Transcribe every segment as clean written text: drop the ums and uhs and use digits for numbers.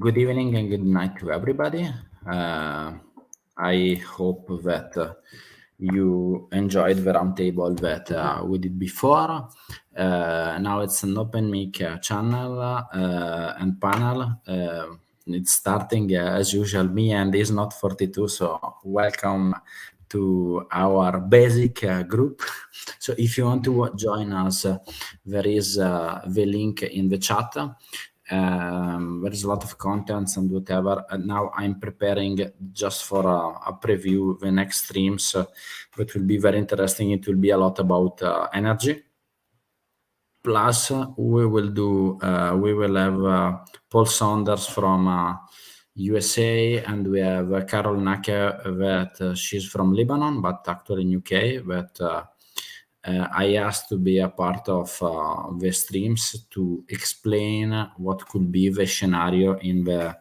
Good evening and good night to everybody. I hope that you enjoyed the roundtable that we did before. Now it's an open mic channel and panel. It's starting as usual. Me and is not 42, so welcome to our basic group. So if you want to join us, there is the link in the chat. There is a lot of contents and whatever. And now I'm preparing just for a preview the next streams that will be very interesting. It will be a lot about energy. Plus, we will have Paul Saunders from USA, and we have Carol Nake, that she's from Lebanon, but actually in UK, that I asked to be a part of the streams to explain what could be the scenario in the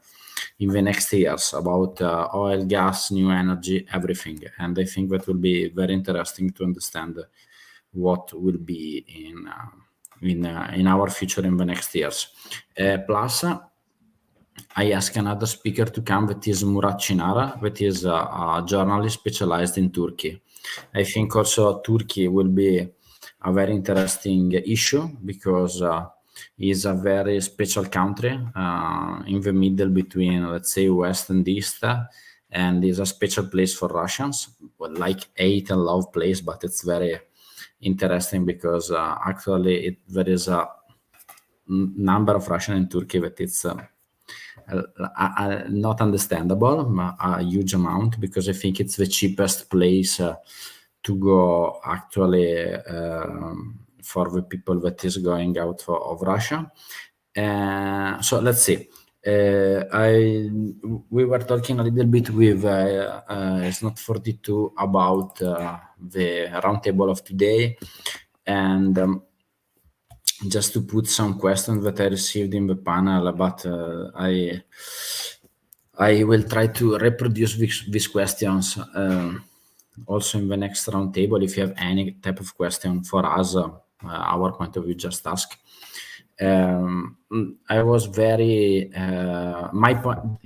next years about oil, gas, new energy, everything. And I think that will be very interesting to understand what will be in our future in the next years. Plus, I asked another speaker to come, that is Murat Çınara, that is a journalist specialized in Turkey. I think also Turkey will be a very interesting issue because it's a very special country in the middle between, let's say, West and East, and is a special place for Russians. Well, like hate and love place, but it's very interesting because actually there is a number of Russians in Turkey that it's not understandable, a huge amount, because I think it's the cheapest place to go actually for the people that is going out of Russia. So let's see. We were talking a little bit with it's not 42 about the roundtable of today, and just to put some questions that I received in the panel, but I will try to reproduce these questions also in the next roundtable. If you have any type of question for us, our point of view, just ask. I was very my point.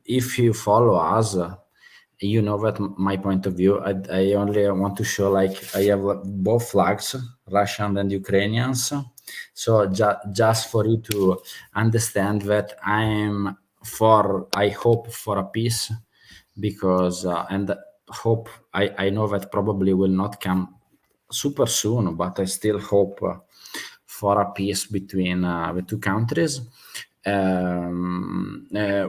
If you follow us, you know that my point of view. I only want to show, like, I have both flags, Russian and Ukrainians. So just for you to understand that I hope for a peace, because and hope I know that probably will not come super soon, but I still hope for a peace between the two countries.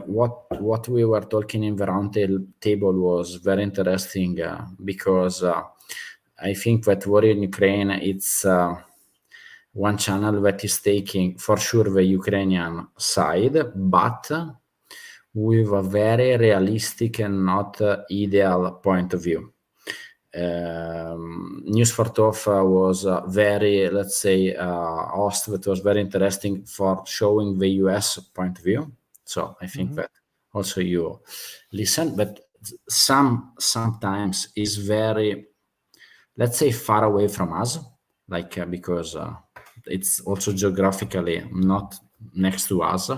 What we were talking in the round table was very interesting because I think that war in Ukraine, it's one channel that is taking for sure the Ukrainian side, but with a very realistic and not ideal point of view. News for Toff was very, let's say, host that was very interesting for showing the US point of view. So I think that also you listen, but sometimes is very, let's say, far away from us, like because it's also geographically not next to us,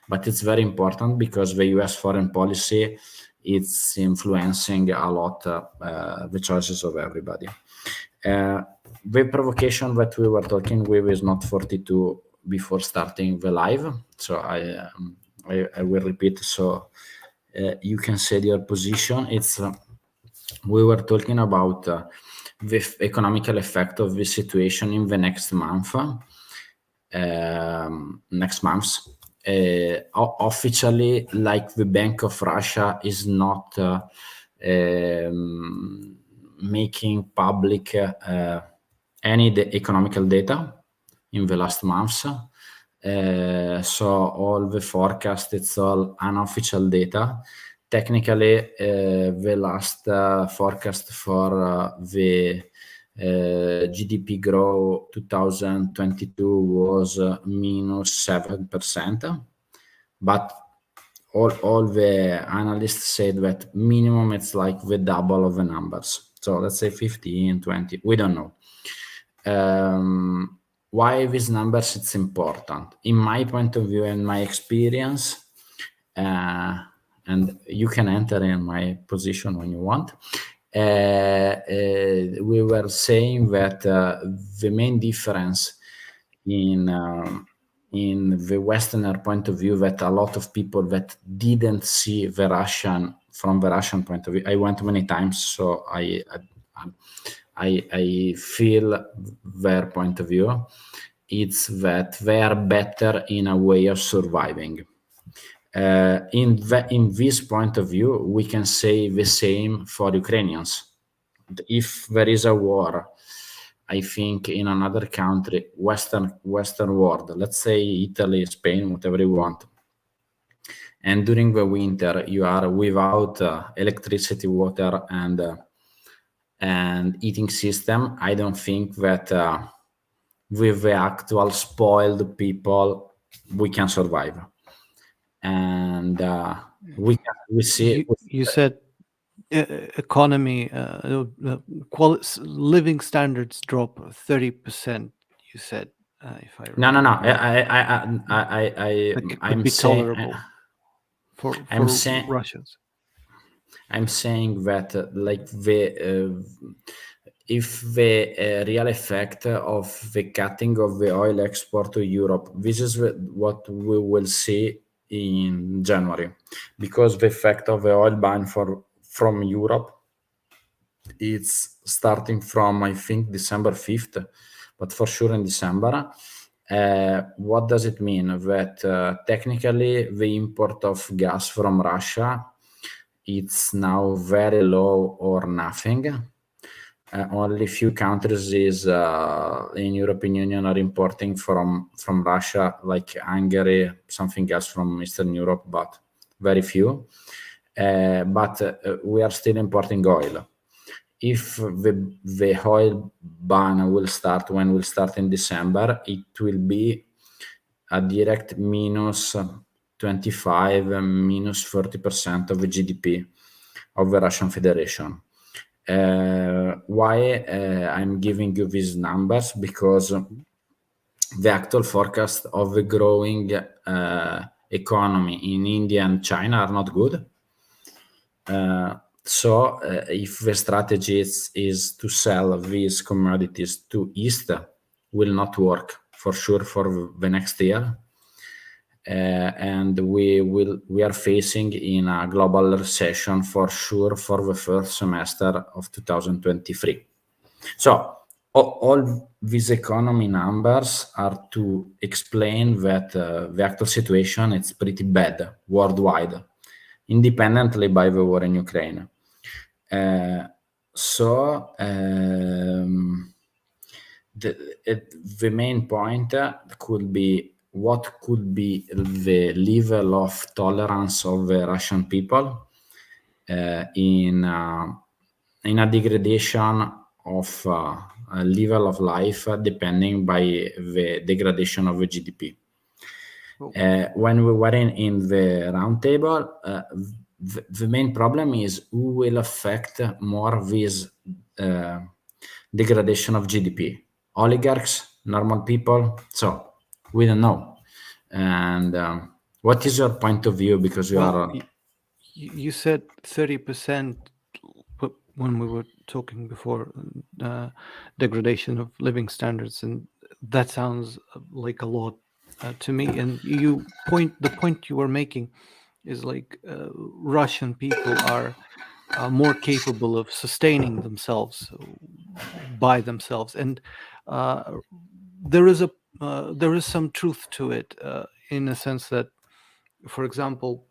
but it's very important because the US foreign policy, it's influencing a lot the choices of everybody. The provocation that we were talking with is not 42 before starting the live, so I will repeat, so you can say your position. It's we were talking about the economical effect of the situation in the next month. Officially, like, the Bank of Russia is not making public any economical data in the last months. So all the forecast, it's all unofficial data. Technically, the last forecast for the GDP growth 2022 was -7%, but all the analysts said that minimum it's like the double of the numbers. So let's say 15, 20, we don't know. Why these numbers it's important? In my point of view and my experience, and you can enter in my position when you want. We were saying that the main difference in the Westerner point of view, that a lot of people that didn't see the Russian from the Russian point of view. I went many times, so I feel their point of view. It's that they are better in a way of surviving. In this point of view, we can say the same for Ukrainians. If there is a war, I think in another country, Western world, let's say Italy, Spain, whatever you want, and during the winter you are without electricity, water, and heating system, I don't think that with the actual spoiled people we can survive. And we see You said economy, living standards drop 30%. You said, if I no remember I like it could I'm be saying tolerable for I'm saying Russians. I'm saying that like if the real effect of the cutting of the oil export to Europe, this is what we will see in January, because the effect of the oil ban from Europe, it's starting from, I think, December 5th, but for sure in December. What does it mean? That technically the import of gas from Russia, it's now very low or nothing. Only few countries is in European Union are importing from Russia, like Hungary, something else from Eastern Europe, but very few. But we are still importing oil. If the oil ban will start in December, it will be a direct minus 25, minus 30% of the GDP of the Russian Federation. Why I'm giving you these numbers? Because the actual forecast of the growing economy in India and China are not good. So if the strategy is to sell these commodities to East, will not work for sure for the next year. And we are facing in a global recession for sure for the first semester of 2023. So all these economy numbers are to explain that the actual situation is pretty bad worldwide, independently by the war in Ukraine. The main point could be what could be the level of tolerance of the Russian people in a degradation of a level of life depending by the degradation of the GDP. When we were in the roundtable, the main problem is who will affect more this degradation of GDP: oligarchs, normal people. So we don't know. And what is your point of view? Because you said 30% when we were talking before, degradation of living standards, and that sounds like a lot to me. And the point you were making is like Russian people are more capable of sustaining themselves by themselves, and there is some truth to it, in a sense that, for example,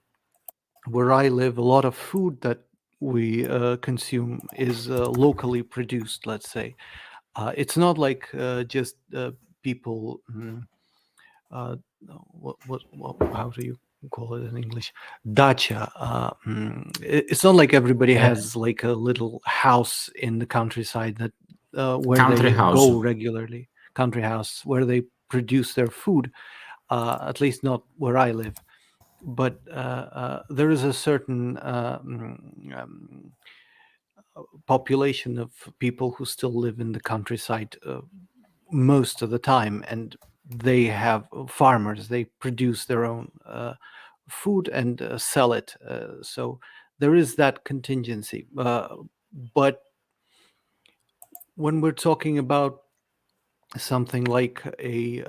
where I live, a lot of food that we consume is locally produced. Let's say it's not like just people. How do you call it in English? Dacha. It's not like everybody has like a little house in the countryside that where country they house. go regularly. Country house where they produce their food. At least not where I live. But there is a certain population of people who still live in the countryside most of the time, and they have farmers. They produce their own food and sell it. So there is that contingency. But when we're talking about something like a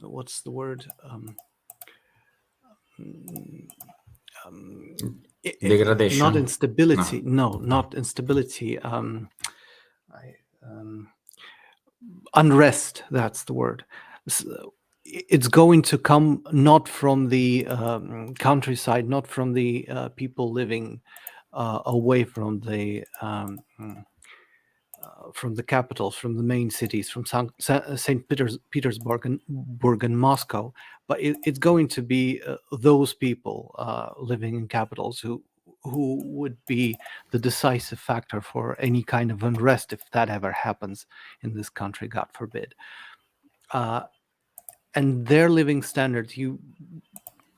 what's the word? Degradation? Not instability. No, not instability. Unrest. That's the word. It's going to come not from the countryside, not from the people living away from the capitals, from the main cities, from St. Petersburg and Moscow, but it's going to be those people living in capitals who would be the decisive factor for any kind of unrest if that ever happens in this country, God forbid. And their living standards,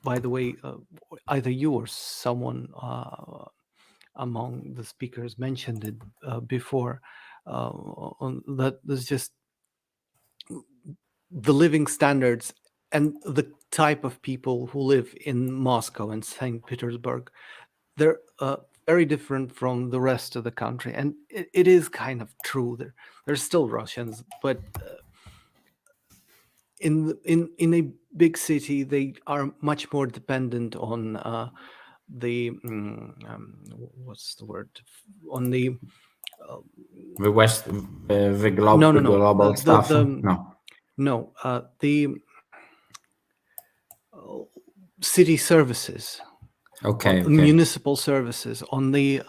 by the way, either you or someone among the speakers mentioned it before, that there's just the living standards and the type of people who live in Moscow and St. Petersburg. They're very different from the rest of the country, and it is kind of true. There's still Russians, but in a big city, they are much more dependent on the what's the word, on the the no global stuff? no the city services, Okay. municipal services, on the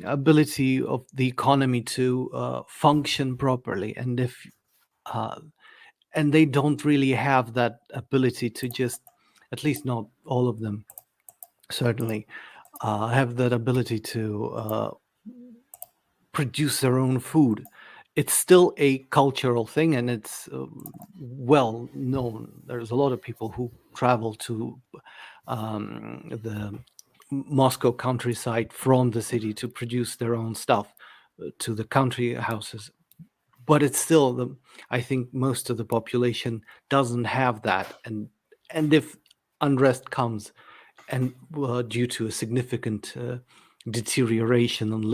ability of the economy to function properly. And if and they don't really have that ability to just, at least not all of them, certainly, have that ability to produce their own food. It's still a cultural thing, and it's well known. There's a lot of people who travel to the Moscow countryside from the city to produce their own stuff to the country houses. But it's still, I think most of the population doesn't have that. And if unrest comes, and due to a significant deterioration of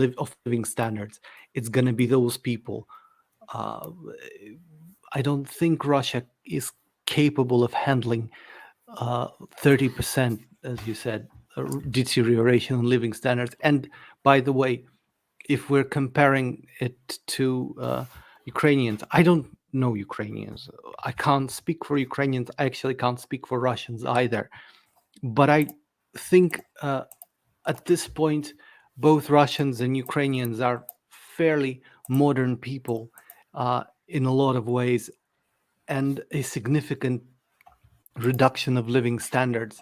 living standards, it's going to be those people. I don't think Russia is capable of handling 30%, as you said, deterioration in living standards. And by the way, if we're comparing it to Ukrainians, I don't know Ukrainians. I can't speak for Ukrainians. I actually can't speak for Russians either. But I think at this point, both Russians and Ukrainians are fairly modern people in a lot of ways, and a significant reduction of living standards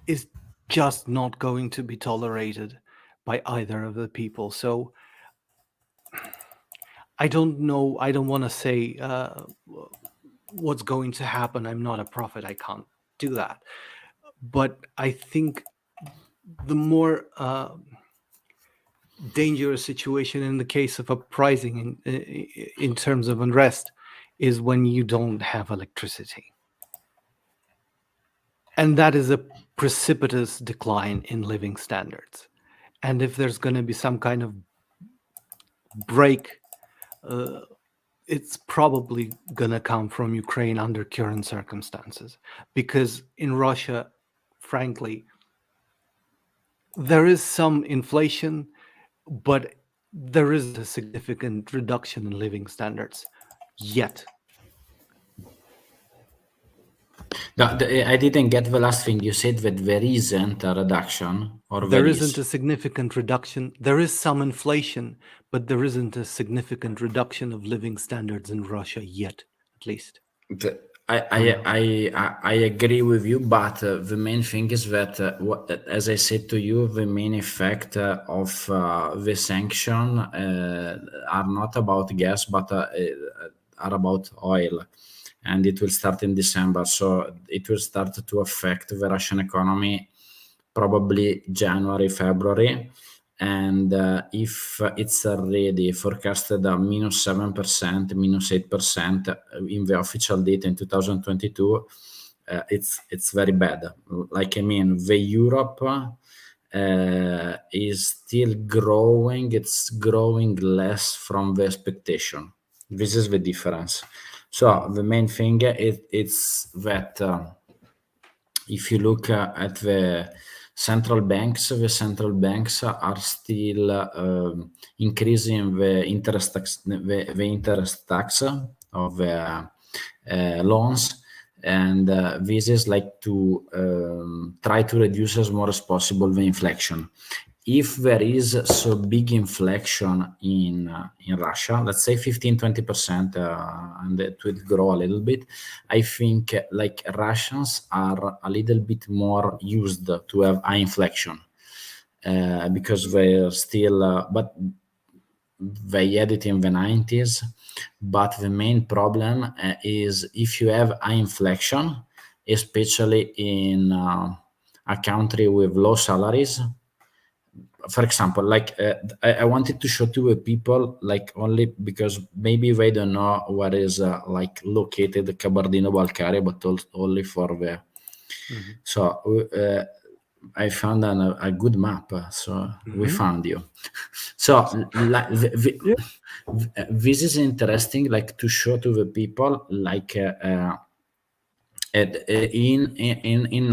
is just not going to be tolerated by either of the people. So I don't know. I don't want to say what's going to happen. I'm not a prophet. I can't do that. But I think the more dangerous situation in the case of uprising in terms of unrest is when you don't have electricity. And that is a precipitous decline in living standards. And if there's going to be some kind of break, it's probably going to come from Ukraine under current circumstances. Because in Russia, frankly, there is some inflation, but there is a significant reduction in living standards yet. I didn't get the last thing you said, that there isn't a reduction, or there isn't a significant reduction. There is some inflation, but there isn't a significant reduction of living standards in Russia yet, at least. I agree with you, but the main thing is that, as I said to you, the main effect of the sanction are not about gas, but are about oil, and it will start in December. So it will start to affect the Russian economy probably January, February. and if it's already forecasted a -7%, -8% in the official data in 2022, it's very bad. Like, I mean, the Europe is still growing. It's growing less from the expectation. This is the difference. So the main thing it's that if you look at the central banks are still increasing the interest tax of loans, and this is like to try to reduce as much as possible the inflation. If there is so big inflation in Russia, let's say 15-20%, and it will grow a little bit, I think like Russians are a little bit more used to have high inflation because they're still, but they had it in the 90s. But the main problem is if you have high inflation, especially in a country with low salaries. For example, like I wanted to show to the people, like only because maybe they don't know where is like located Kabardino-Balkaria, but only for the. Mhm. So I found a good map. So we found you. So like Yeah. this is interesting, like to show to the people, like in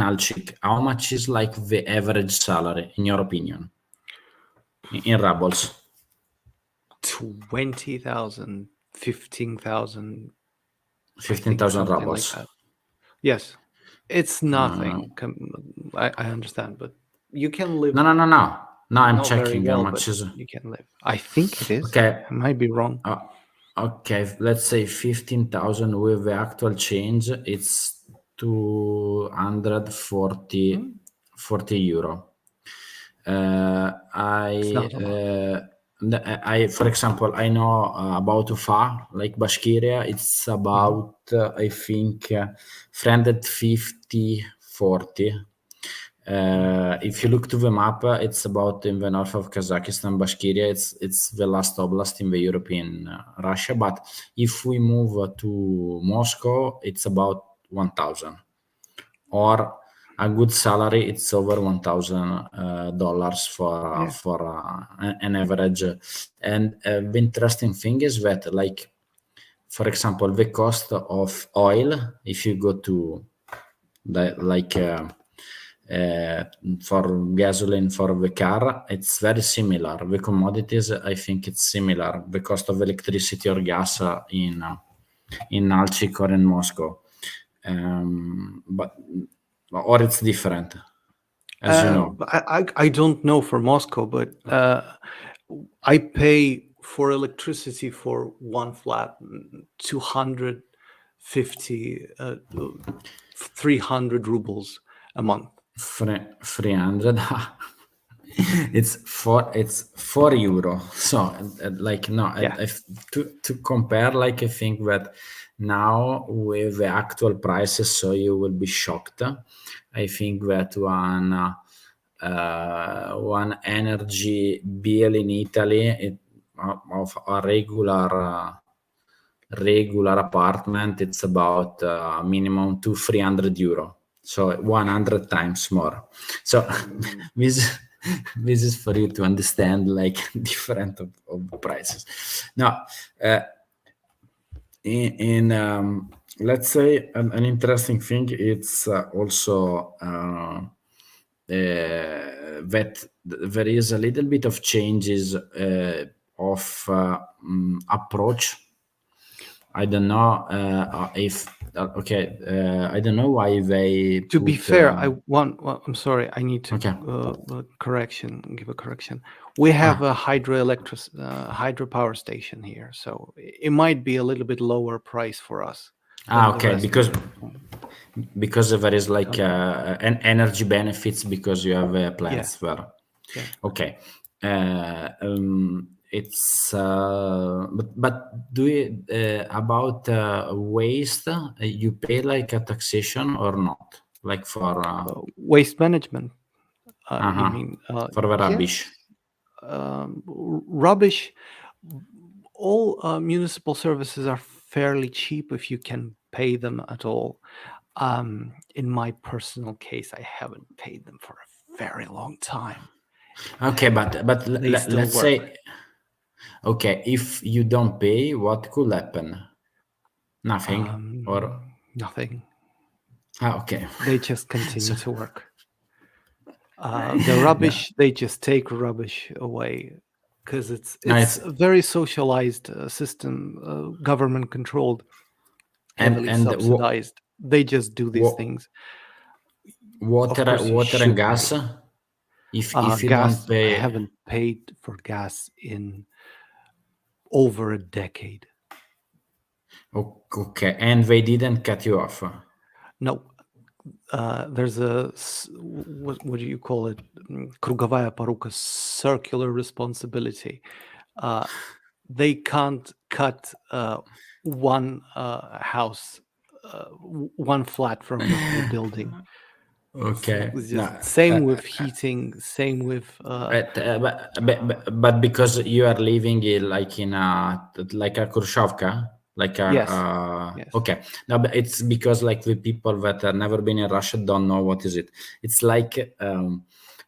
Nalchik, how much is like the average salary in your opinion in rubles? 20,000, 15,000, I think 15,000 something like rubles. that. Yes, it's nothing. I understand, but you can live No. No, I'm not very checking how well, but much is. you can live. I think it is. Okay. I might be wrong. Okay, let's say 15,000 with the actual change, it's 240 euro. It's I, not a lot. for example, I know about Ufa, like Bashkiria, it's about, I think, 350, 40. If you look to the map, it's about in the north of Kazakhstan, Bashkiria. It's the last oblast in the European Russia. But if we move to Moscow, it's about 1,000, or a good salary. It's over $1,000 Yeah. for an average. And the interesting thing is that, like, for example, the cost of oil, if you go to the, like. For gasoline for the car, it's very similar. The commodities, I think it's similar. The cost of electricity or gas in Nalchik or in Moscow, but or it's different, as you know. I don't know for Moscow, but I pay for electricity for one flat 250, 300 rubles a month. 300. It's 4 euro. So like, no, Yeah. to compare, like, I think that now with the actual prices, so you will be shocked. I think that one energy bill in Italy, of a regular apartment, it's about minimum 200-300 euro, so 100 times more. So this is for you to understand, like, different of prices. Now in let's say an interesting thing, it's also that there is a little bit of changes of approach. I don't know if okay. I don't know why they To be put. fair, I'm sorry. I need to Okay. give a correction. We have a hydropower station here, so it might be a little bit lower price for us than the Okay, rest because of the there is like country. an energy benefits because you have plants Yeah. there. Yeah. Okay. It's but do you about waste? You pay like a taxation or not? Like for Waste management. You uh-huh, mean? for the Yes. rubbish. rubbish. All municipal services are fairly cheap if you can pay them at all. In my personal case, I haven't paid them for a very long time. Okay, but They still let's work. say, okay, if you don't pay, what could happen? Nothing, or Nothing. okay. They just So continue to work. The no, rubbish, they just take rubbish away because no, it's it's a very socialized system, government controlled, heavily and subsidized. They just do these things. Of course, you water and should gas. pay. If you don't Gas, I pay, haven't paid for gas in over a decade. okay, and they didn't cut you off. No, there's what do you call it? Круговая порука, circular responsibility. They can't cut one house, one flat from the whole building. Okay, It's no, just same with heating, same with but because you are living in like in a like a Khrushchevka, like a yes, yes. okay. No, but it's because like the people that have never been in Russia don't know what is it. It's like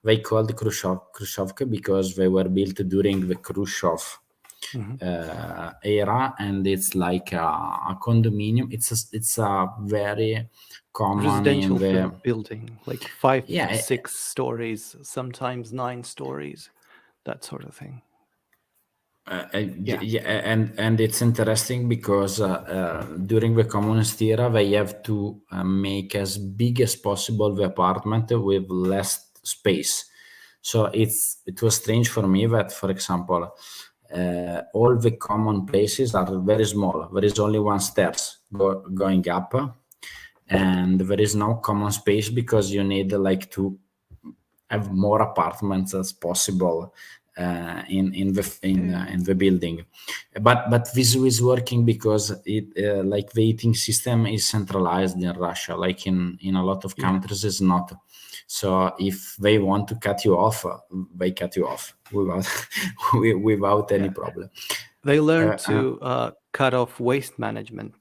they called Khrushchevka because they were built during the Khrushchev era, and it's like a condominium. It's a very common in Residential the building, like 5, yeah. 6 stories, sometimes 9 stories, that sort of thing. Yeah. Yeah, and it's interesting because during the communist era they have to make as big as possible the apartment with less space. So it was strange for me that, for example, all the common places are very small. There is only one stairs going up, and there is no common space because you need like to have more apartments as possible in the building. But this is working because it like the heating system is centralized in Russia. Like in a lot of Yeah. countries, it's not. So if they want to cut you off, they cut you off without without any Yeah. problem. They learned to cut off waste management,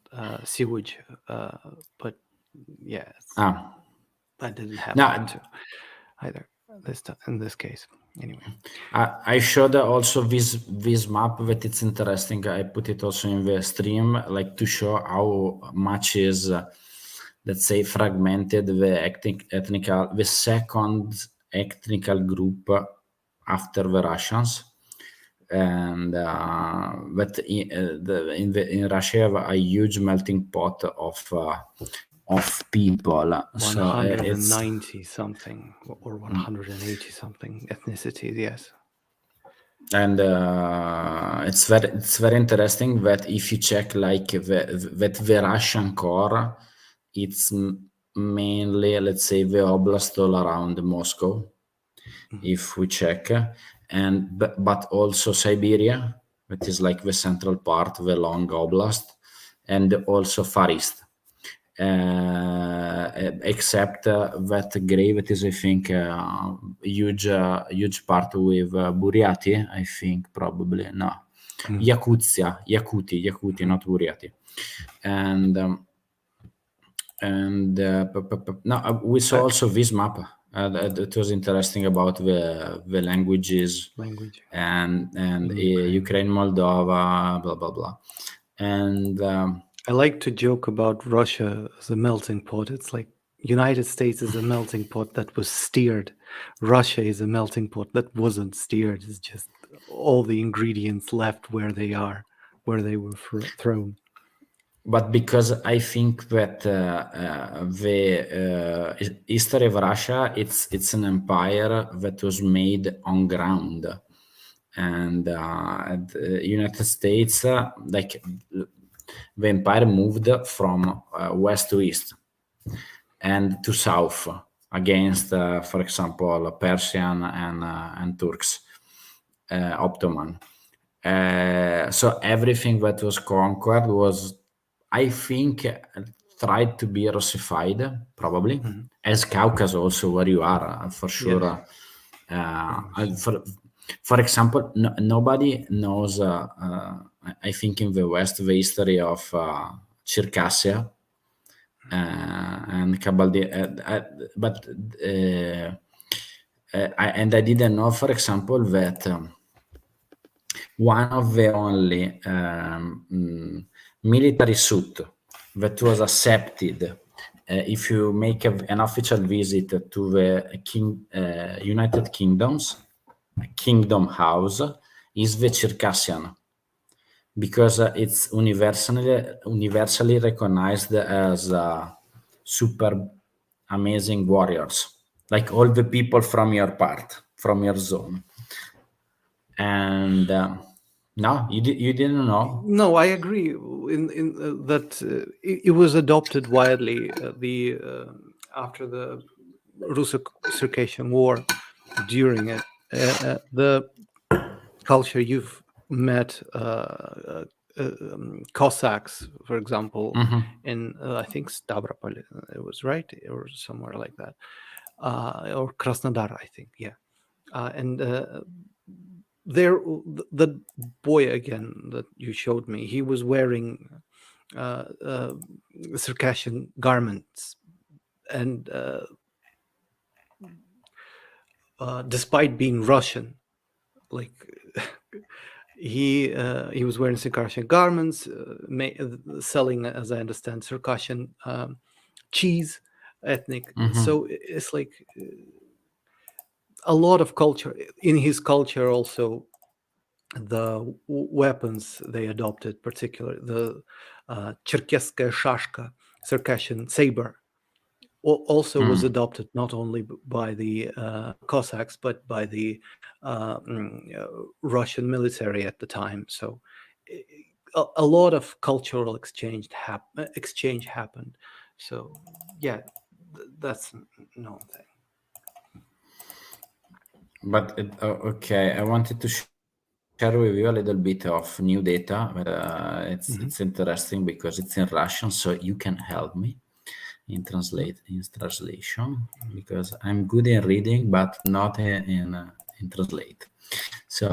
sewage, but yeah, Ah, that didn't happen now either in this case. Anyway, I showed also this map that it's interesting. I put it also in the stream, like to show how much is let's say fragmented the the second ethnical group after the Russians, and but in Russia you have a huge melting pot of people. So it's 190 something or 180 something ethnicities. Yes. and it's very interesting that if you check like the Russian core, it's mainly, let's say, the oblast all around Moscow. If we check, and but also Siberia, that is like the central part, the long oblast, and also Far East. Except that gray, that is, I think, huge part with Buryatia, I think, probably. No, Yakuti, not Buryatia. And we saw also this map. It was interesting about the languages Language and in Ukraine. Ukraine, Moldova, blah blah blah, and I like to joke about Russia as a melting pot. It's like United States is a melting pot that was steered. Russia is a melting pot that wasn't steered. It's just all the ingredients left where they are, where they were thrown. but because I think that the history of Russia, it's an empire that was made on ground, and the United States, like the empire moved from west to east and to south against, for example, Persian and Turks, Ottoman. So everything that was conquered was, I think, tried to be Russified, probably, as Caucasus also, where you are, for Yes. sure. For, For example, nobody knows, I think, in the West, the history of Circassia and Cabaldi, but I didn't know, for example, that one of the only military suit that was accepted if you make an official visit to the United Kingdom House is the Circassian, because it's universally recognized as super amazing warriors, like all the people from your zone. And no, you didn't know? No, I agree in that it was adopted widely after the Russo-Circassian War. During it, the culture you've met Cossacks, for example, in I think Stavropol, it was right, or somewhere like that, or Krasnodar, I think, yeah, and there, the boy again that you showed me, he was wearing Circassian garments, and despite being Russian, like he was wearing Circassian garments, selling, as I understand, Circassian cheese, ethnic. So it's like a lot of culture in his culture. Also, the weapons they adopted, particularly the Cherkesskaya shashka, Circassian saber, also was adopted not only by the Cossacks but by the Russian military at the time. So a lot of cultural exchange happened. So yeah, that's no thing. But okay, I wanted to share with you a little bit of new data. It's interesting because it's in Russian, so you can help me in translation, because I'm good in reading but not in translate. So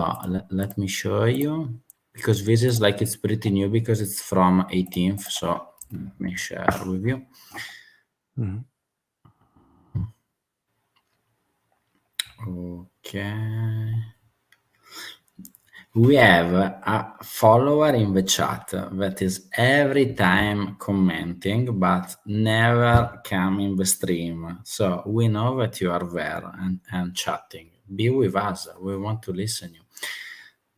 let me show you, because this is like, it's pretty new because it's from 18th. So let me share with you. Okay. We have a follower in the chat that is every time commenting but never come in the stream. So we know that you are there and chatting. Be with us. We want to listen you.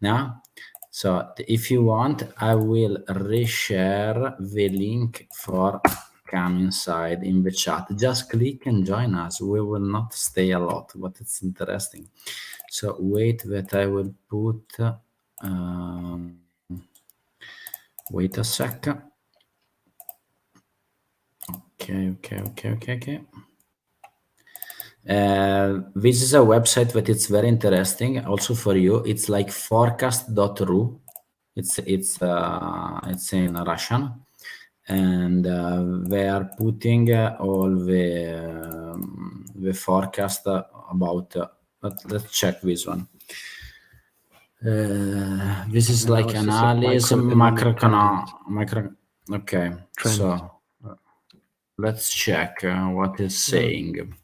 Now, so if you want, I will reshare the link for come inside in the chat. Just click and join us. We will not stay a lot, but it's interesting. So wait that I will put, wait a second. Okay. This is a website that it's very interesting also for you. It's like forecast.ru. It's in Russian, and they are putting all the forecast about. Let's check this one. This is like analysis macroeconomic. Okay, trends. So let's check what is saying.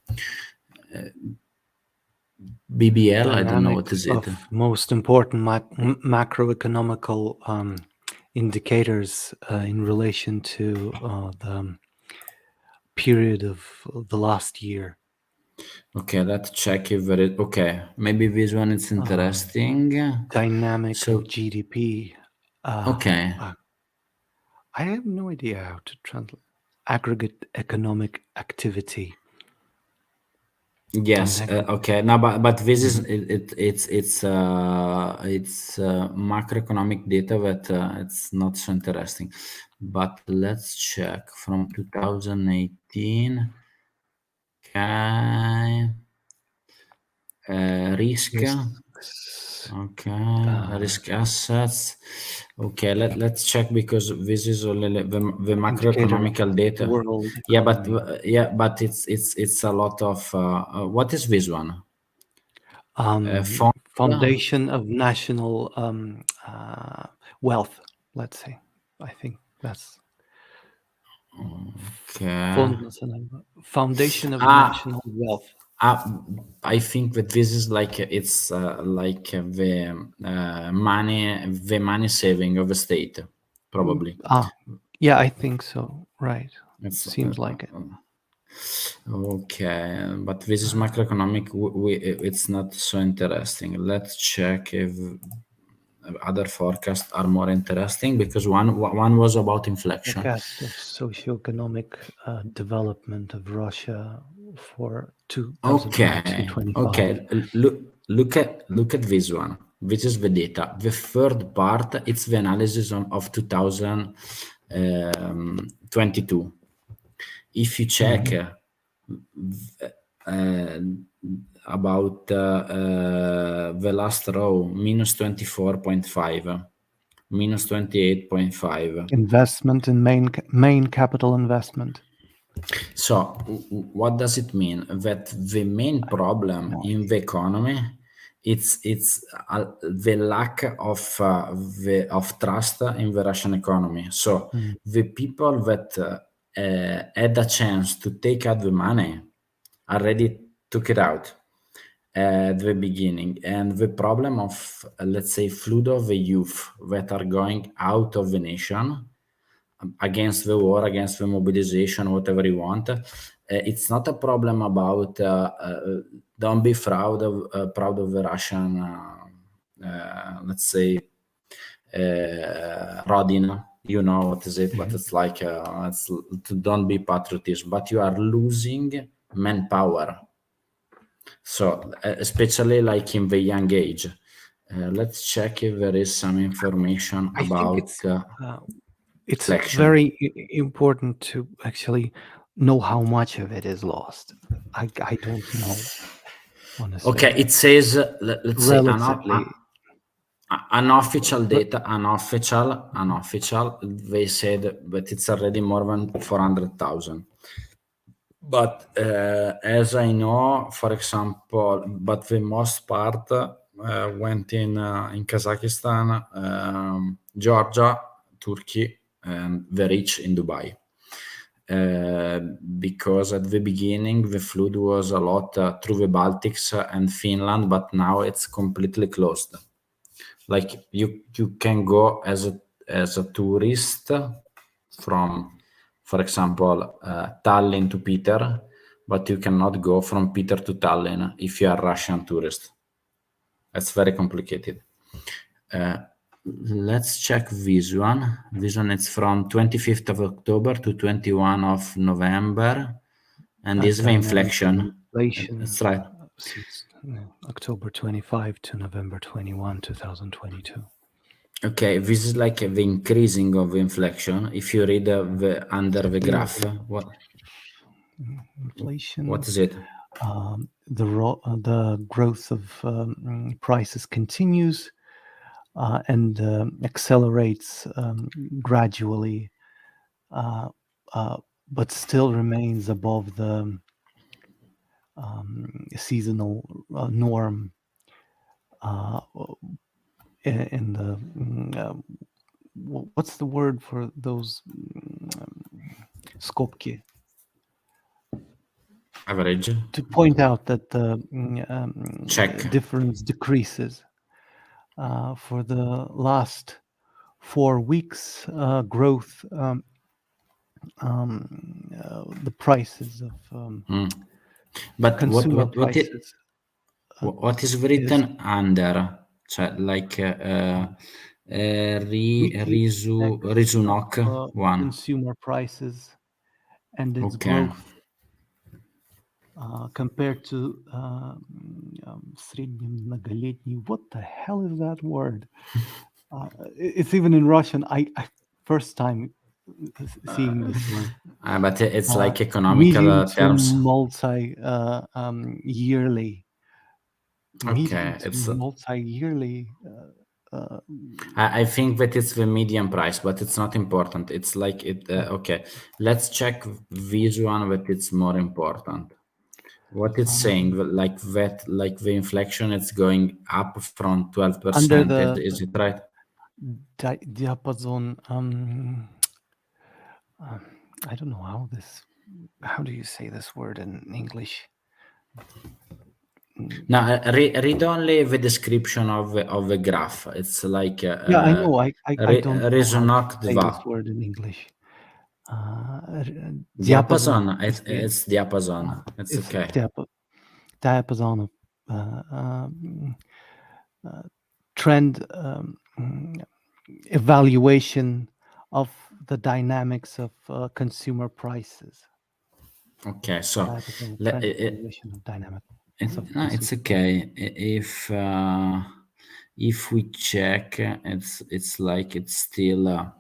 BBL, I don't know what is it. Most important macroeconomical indicators in relation to the period of the last year. Okay, let's check if there is. Okay, maybe this one is interesting. Dynamic of GDP. Okay. I have no idea how to translate aggregate economic activity. Yes. Okay. No, but this is it's macroeconomic data that it's not so interesting. But let's check from 2018. Okay. Risk. Okay. Risk assets. Okay. Let's check, because this is only the macroeconomical data. Yeah, but it's a lot of. What is this one? foundation of national wealth, let's say. I think that's Okay. foundation of Ah, national wealth. I think that this is like it's like the money saving of the state, probably. Yeah, I think so. Right. It's Seems like it. okay, but this is macroeconomic. It's not so interesting. Let's check if other forecasts are more interesting because one was about inflation. Forecast of socioeconomic development of Russia for 2022-25. Okay. Look at this one. This is the data. The third part, it's the analysis of 2022. If you check about the last row, minus 24.5, minus 28.5. Investment in main capital investment. So what does it mean? That the main problem in the economy, it's the lack of trust in the Russian economy. So the people that had a chance to take out the money already took it out at the beginning, and the problem of let's say flood of the youth that are going out of the nation against the war, against the mobilization, whatever you want. It's not a problem about don't be proud of the Russian, let's say, Rodina. You know what is it, but it's like it's to don't be patriotism, but you are losing manpower. So especially like in the young age. Let's check if there is some information I about. think it's inflection. very important to actually know how much of it is lost. I don't know, honestly. Okay, it says let's say Relatively. unofficial data, unofficial. They said that it's already more than 400,000. But as I know, for example, but the most part went in Kazakhstan, Georgia, Turkey, and the rich in Dubai. Because at the beginning the flood was a lot through the Baltics and Finland, but now it's completely closed. Like you can go as a tourist from, for example, Tallinn to Peter, but you cannot go from Peter to Tallinn if you are a Russian tourist. It's very complicated. Let's check this one. This one is from 25th of October to 21 of November. And this is the inflection. That's right. Since October 25 to November 21, 2022. Okay, this is like the increasing of inflation. If you read under the graph, inflation. What is it? The growth of prices continues and accelerates gradually, but still remains above the seasonal norm in the what's the word for those skopki? Average. To point out that the difference decreases. For the last 4 weeks, growth, the prices of but consumer prices. What is written under? Like Rizunok one. Consumer prices and its growth compared to средний многолетний. What the hell is that word? It's even in Russian. I first time seeing this word. But it's like economical terms. Yearly. Okay, it's multi-yearly. I think that it's the median price, but it's not important. It's like it. Okay, let's check this one that it's more important. What it's saying, like that, like the inflation, it's going up from 12%. Under the Is it right? diapason, I don't know how do you say this word in English? Now, read only the description of the graph. It's like Yeah, I know. I don't know how to say this резонок word in English. diapason. Is the It's diapason. It's it's okay. diapason of trend evaluation of the dynamics of consumer prices. Okay, so Diapason of le- trend it, evaluation of dynamics of no, consumer it's okay. If we check, it's like it's still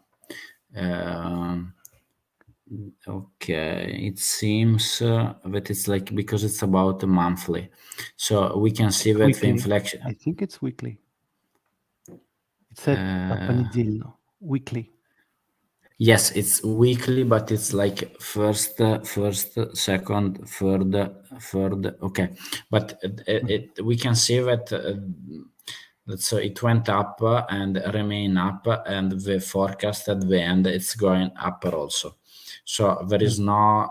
okay. It seems that it's like because it's about monthly, so we can see that the weekly. inflection. I think it's weekly. It said понедельно, weekly. Yes, it's weekly, but it's like first, second, third. Okay, but we can see that so it went up and remain up, and the forecast at the end it's going up also. So there is no,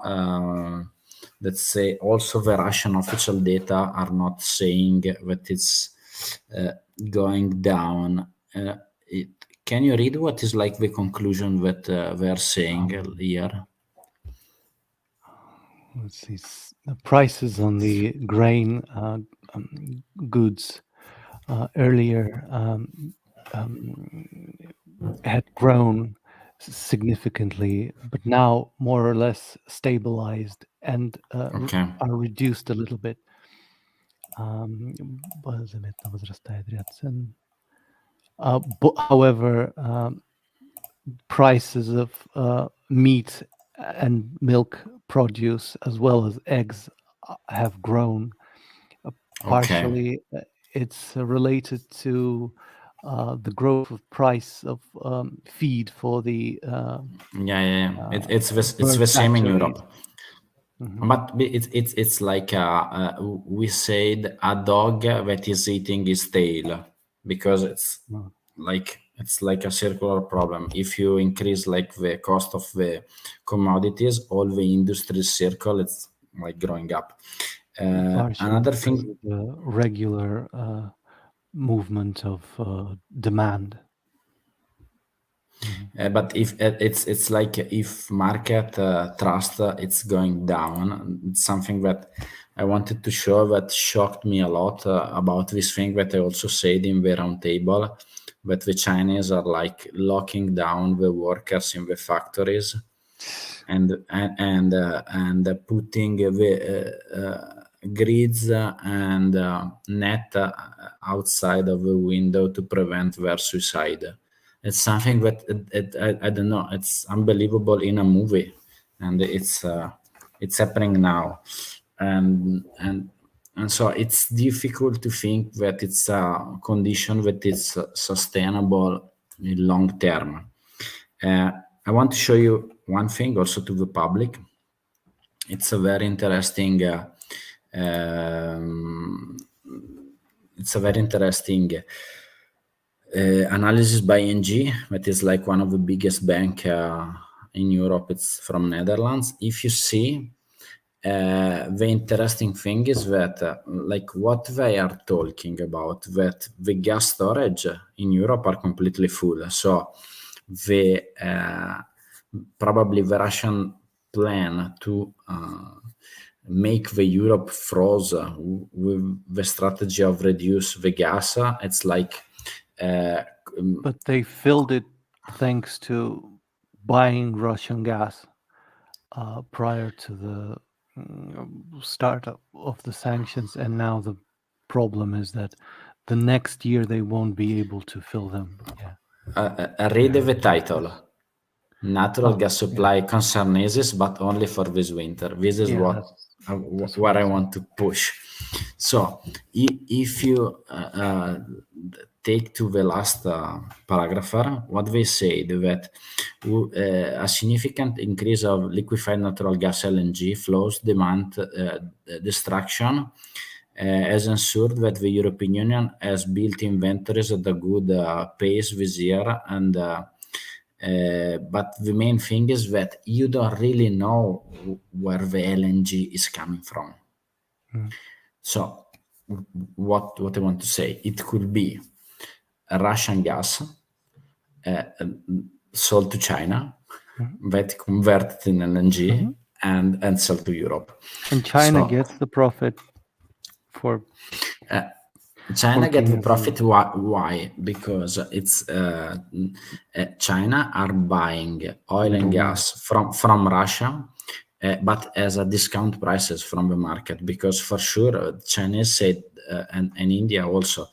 let's say, also the Russian official data are not saying that it's going down. It, can you read what is like the conclusion that they are saying here? Let's see. The prices on the grain goods earlier had grown significantly, but now more or less stabilized and Okay. are reduced a little bit. However, prices of meat and milk produce, as well as eggs, have grown. Partially, it's related to the growth of price of feed for the It's bird the same in factories. Europe. But it's like we said a dog that is eating his tail, because it's like a circular problem. If you increase like the cost of the commodities, all the industries circle. It's like growing up. Partially Another because thing. of the regular movement of demand. But if it's like if market trust it's going down, it's something that I wanted to show that shocked me a lot about this thing that I also said in the roundtable, that the Chinese are like locking down the workers in the factories and putting the grids and net outside of the window to prevent their suicide. It's something that I don't know. It's unbelievable in a movie, and it's happening now, and so it's difficult to think that it's a condition that is sustainable in long term. I want to show you one thing also to the public. It's a very interesting. It's a very interesting analysis by NG, that is like one of the biggest bank in Europe. It's from Netherlands. If you see, the interesting thing is that like what they are talking about, that the gas storage in Europe are completely full. So the probably the Russian plan to make the Europe froze with the strategy of reduce the gas. It's like But they filled it thanks to buying Russian gas prior to the start of the sanctions, and now the problem is that the next year they won't be able to fill them. read the title. Natural gas Yeah. supply concerns, but only for this winter. This is Yeah, what that's what what I I want to push. So if you take to the last paragraph, what they said that a significant increase of liquefied natural gas LNG flows demand destruction has ensured that the European Union has built inventories at a good pace this year, and but the main thing is that you don't really know where the LNG is coming from. So what I want to say, it could be a Russian gas sold to China that converted in LNG and sold to Europe. And China So, gets the profit for China get the working as profit. Why? Because it's China are buying oil and middleman. gas from Russia, but as a discount prices from the market. Because for sure, Chinese said and India also,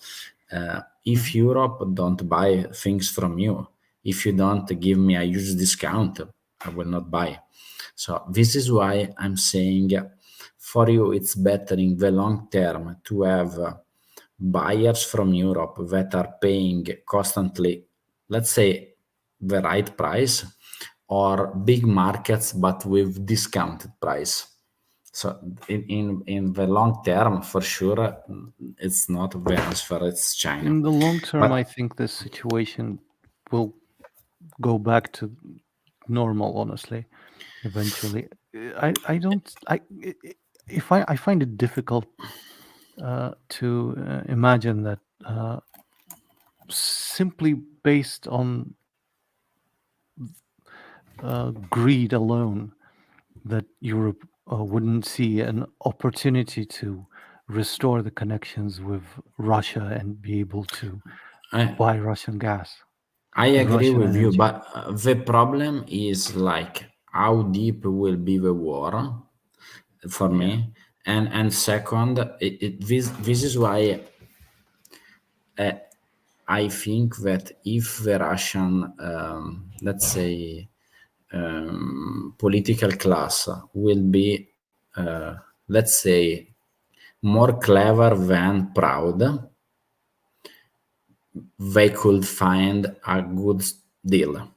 if Europe don't buy things from you, if you don't give me a huge discount, I will not buy. So this is why I'm saying for you it's better in the long term to have buyers from Europe that are paying constantly, let's say, the right price, or big markets but with discounted price. So in the long term, for sure, it's not the answer, it's China. In the long term, But I think this situation will go back to normal, honestly, eventually. I don't, I find it difficult to imagine that simply based on greed alone, that Europe wouldn't see an opportunity to restore the connections with Russia and be able to buy Russian gas. I agree Russian with you, energy. but the problem is like how deep will be the war for me, and second, this is why I think that if the Russian, let's say, political class will be, let's say, more clever than proud, they could find a good deal.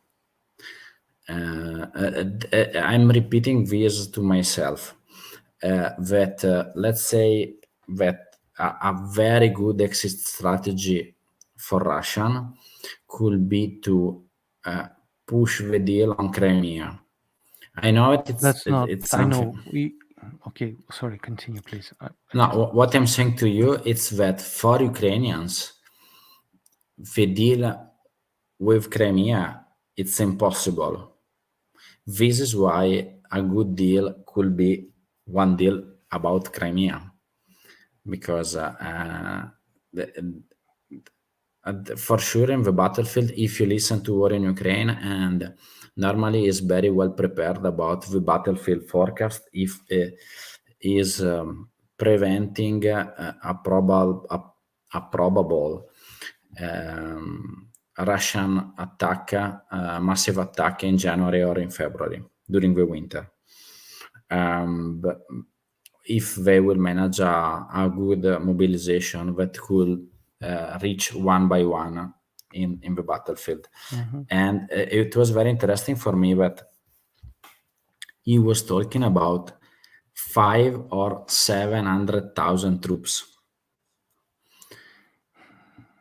I'm repeating this to myself, that let's say that a very good exit strategy for Russian could be to push the deal on Crimea. I know That's not. it's I something. know. Okay. Sorry. Continue, please. No, what I'm saying to you is that for Ukrainians, the deal with Crimea, it's impossible. This is why a good deal could be one deal about Crimea, because for sure in the battlefield, if you listen to War in Ukraine, and normally is very well prepared about the battlefield forecast, if is preventing a probable Russian attack, massive attack in January or in February during the winter. But if they will manage a good mobilization that could reach one by one in the battlefield. And it was very interesting for me that he was talking about 5 or 700,000 troops.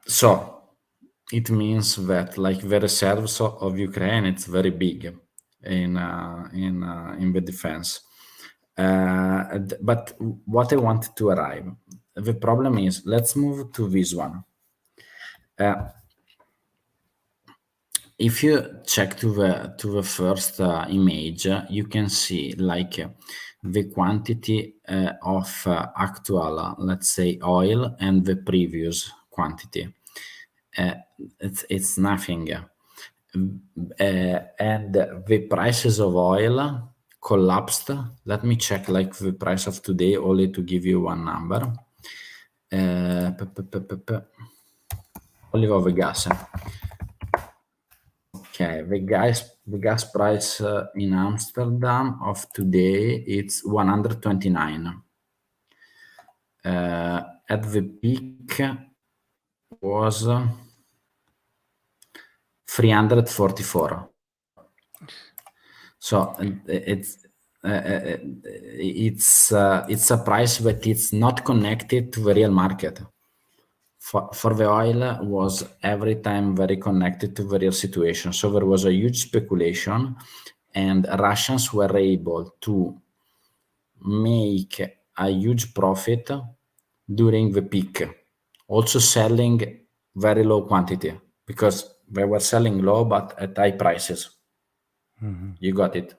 So it means that like the reserves of Ukraine, it's very big in the defense. But what I want to arrive, the problem is, let's move to this one. If you check to the first image, you can see like the quantity of actual, let's say, oil and the previous quantity. It's nothing. And the prices of oil collapsed. Let me check like the price of today, only to give you one number. Olive of gas. Okay, the gas price in Amsterdam of today, it's 129. At the peak, was 344. So it's a price that it's not connected to the real market. For the oil was every time very connected to the real situation. So there was a huge speculation, and Russians were able to make a huge profit during the peak, also selling very low quantity because they were selling low but at high prices. Mhm. You got it.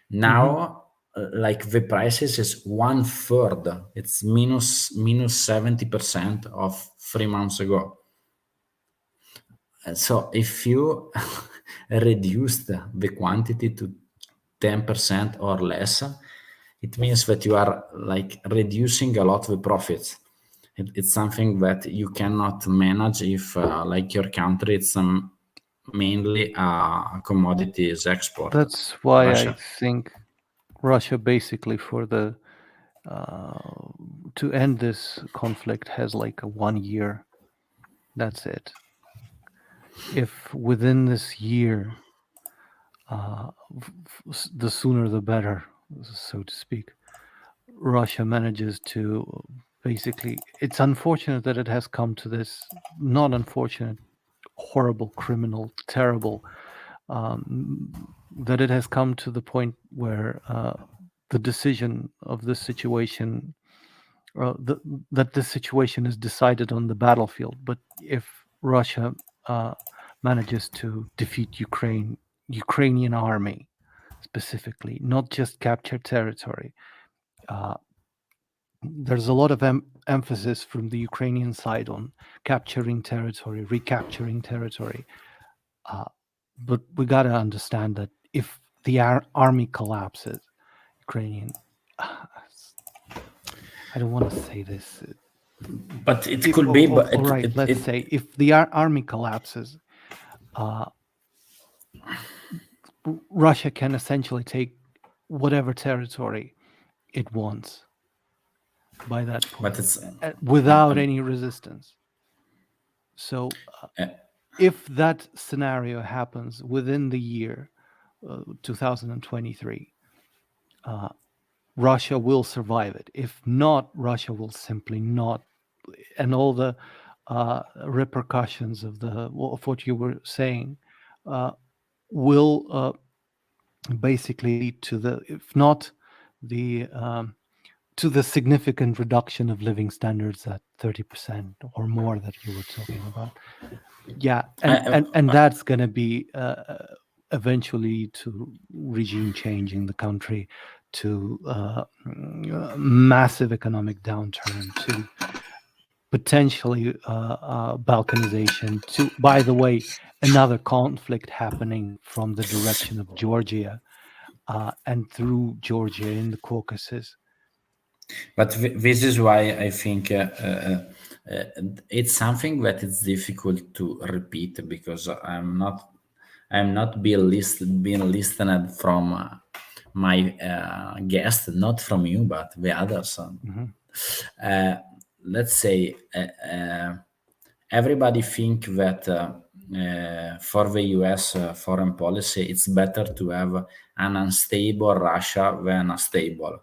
Now, like the prices is 1/3. It's minus 70% of 3 months ago. And so if you reduce the quantity to 10% or less, it means that you are like reducing a lot of the profits. It's something that you cannot manage if like your country, it's mainly a commodities export, That's why I Russia. think Russia basically to end this conflict has like a 1 year. That's it. If within this year, the sooner the better, so to speak, Russia manages to basically, it's unfortunate that it has come to this, not unfortunate, horrible, criminal, terrible, that it has come to the point where the decision of this situation, that this situation is decided on the battlefield. But if Russia manages to defeat Ukrainian army specifically, not just capture territory, there's a lot of emphasis from the Ukrainian side on capturing territory, recapturing territory. But we got to understand that if the army collapses, Ukrainian, I don't want to say this, but it could be. But all right, let's say if the army collapses, Russia can essentially take whatever territory it wants by that point, but it's without any resistance. So if that scenario happens within the year 2023, Russia will survive it. If not, Russia will simply not, and all the repercussions of what you were saying will basically lead to if not the to the significant reduction of living standards at 30% or more that you were talking about. Yeah, and that's going to be eventually to regime change in the country, to massive economic downturn, to potentially balkanization, to, by the way, another conflict happening from the direction of Georgia and through Georgia in the Caucasus. But this is why I think it's something that it's difficult to repeat because I'm not being listened from my guest, not from you, but the others. Let's say everybody think that for the US foreign policy, it's better to have an unstable Russia than a stable,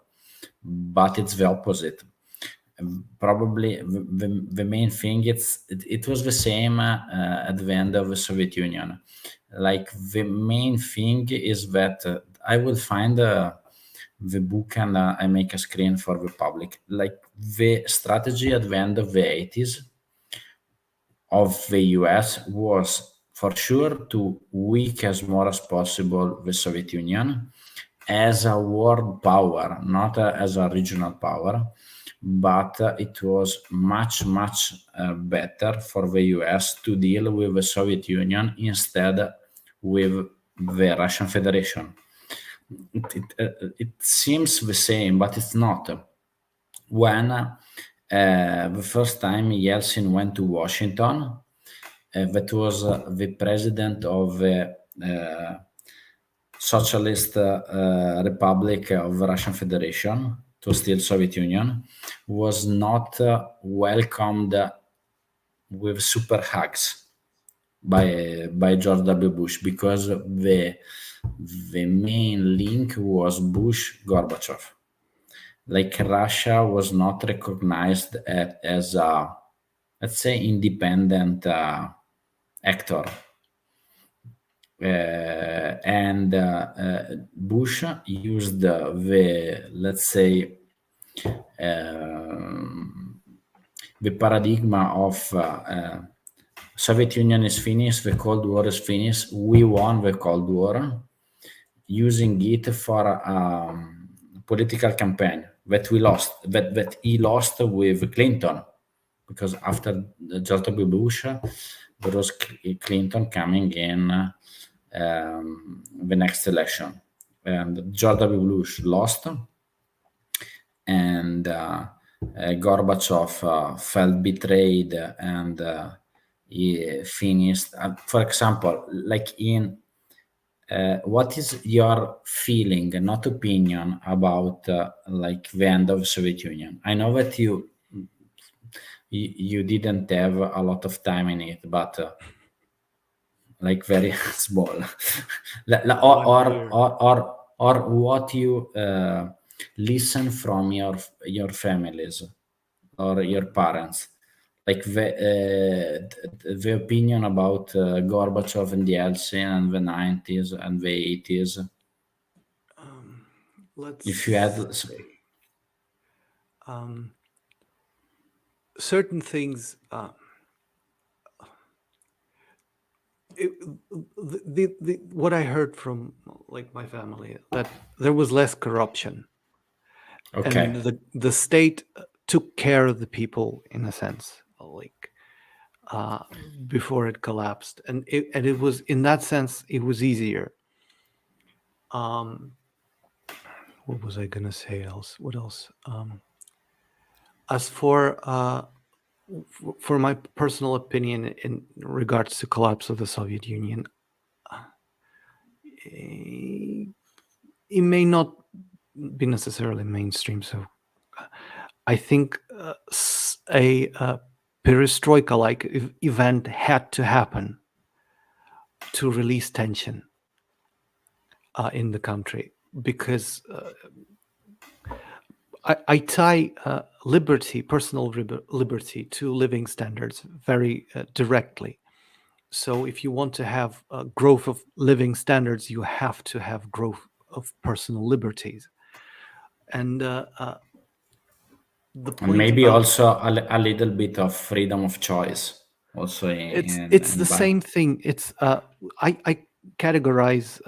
but it's the opposite. Probably the main thing it was the same at the end of the Soviet Union. Like the main thing is that I will find the book and I make a screen for the public. Like the strategy at the end of the 80s of the US was for sure to weak as more as possible the Soviet Union as a world power, not as a regional power, but it was much, much better for the US to deal with the Soviet Union instead with the Russian Federation. It seems the same, but it's not. When the first time Yeltsin went to Washington, that was the president of the Socialist Republic of Russian Federation, it was still Soviet Union, was not welcomed with super hugs by George W. Bush, because the main link was Bush Gorbachev. Like Russia was not recognized as a, let's say, independent actor. And Bush used let's say, the paradigm of Soviet Union is finished, the Cold War is finished, we won the Cold War, using it for political campaign that we lost, that he lost with Clinton, because after George W. Bush, there was Clinton coming in the next election, and George W. Bush lost, and Gorbachev felt betrayed, and he finished. For example, like in what is your feeling, not opinion, about like the end of Soviet Union? I know that you didn't have a lot of time in it, but like very small, or, 1 year. or what you listen from your families or your parents, like the opinion about Gorbachev and Yeltsin and the 90s and the 80s. Let's If you had say, certain things. What I heard from like my family, that there was less corruption, okay, and the state took care of the people in a sense, like before it collapsed, and it was, in that sense, it was easier. What was I gonna say else? What else? As for my personal opinion in regards to collapse of the Soviet Union, it may not be necessarily mainstream. So I think a perestroika-like event had to happen to release tension in the country, because I tie liberty, personal liberty, to living standards very directly. So if you want to have growth of living standards, you have to have growth of personal liberties. And the and point maybe about also a little bit of freedom of choice also it's the same thing. It's I categorize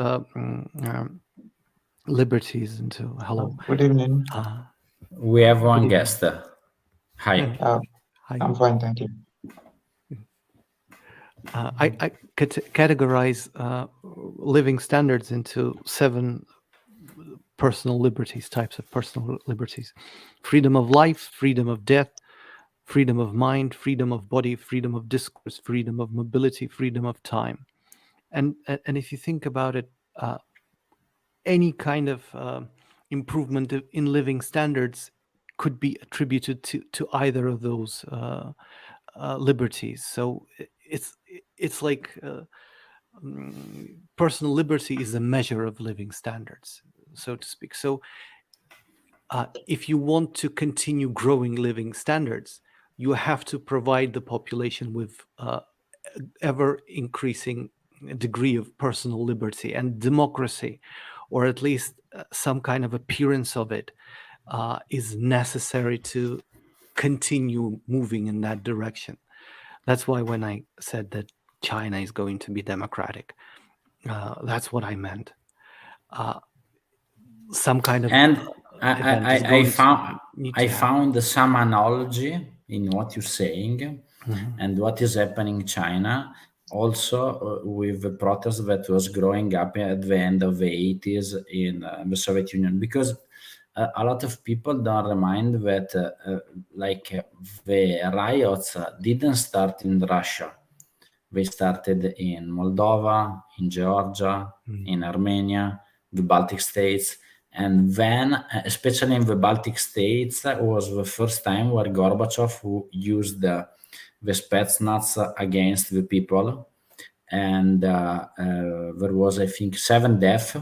liberties into Good evening. we have good one evening. guest. Hi. Hi. I'm fine, thank you. I categorize living standards into 7 personal liberties, types of personal liberties: freedom of life, freedom of death, freedom of mind, freedom of body, freedom of discourse, freedom of mobility, freedom of time. And if you think about it, any kind of improvement in living standards could be attributed to either of those liberties. So it's like personal liberty is a measure of living standards, so to speak. So if you want to continue growing living standards, you have to provide the population with ever increasing degree of personal liberty and democracy, or at least some kind of appearance of it, is necessary to continue moving in that direction. That's why when I said that China is going to be democratic, that's what I meant. Some kind of And event is I going found to need I to happen. found some analogy in what you're saying Mhm. and what is happening in China, also with the protest that was growing up at the end of the 80s in the Soviet Union, because a lot of people don't remind that the riots didn't start in Russia. They started in Moldova, in Georgia, in Armenia, the Baltic states. And then, especially in the Baltic states, was the first time where Gorbachev used the Spetsnaz against the people, and there was, I think, 7 deaths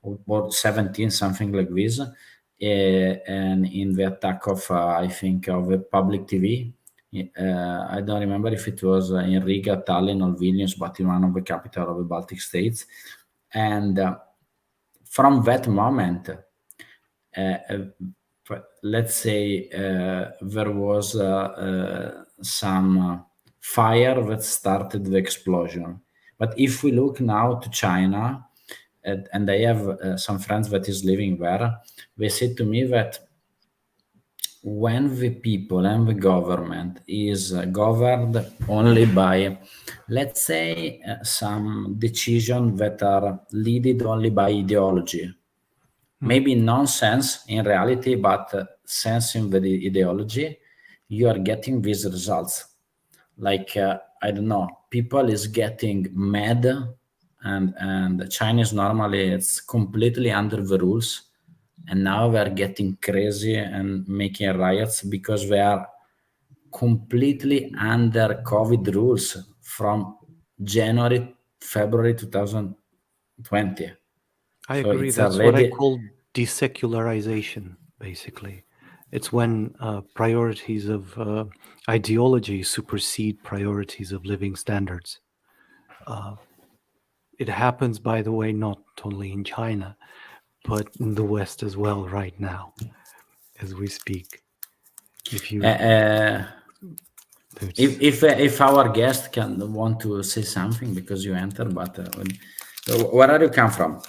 or 17, something like this, and in the attack of, I think, of the public TV. I don't remember if it was in Riga, Tallinn, or Vilnius, but in one of the capital of the Baltic states. And from that moment, let's say there was some fire that started the explosion. But if we look now to China, and I have some friends that is living there, they said to me that when the people and the government is governed only by, let's say, some decisions that are led only by ideology, maybe nonsense in reality, but sense in the ideology, you are getting these results. Like I don't know, people is getting mad, and China is normally it's completely under the rules, and now they are getting crazy and making riots because they are completely under COVID rules from January, February 2020. I So agree. it's That's what I already call desecularization, basically. It's when priorities of ideology supersede priorities of living standards. It happens, by the way, not only in China, but in the West as well right now, as we speak. If you, if our guest can want to say something because you enter, but where are you come from?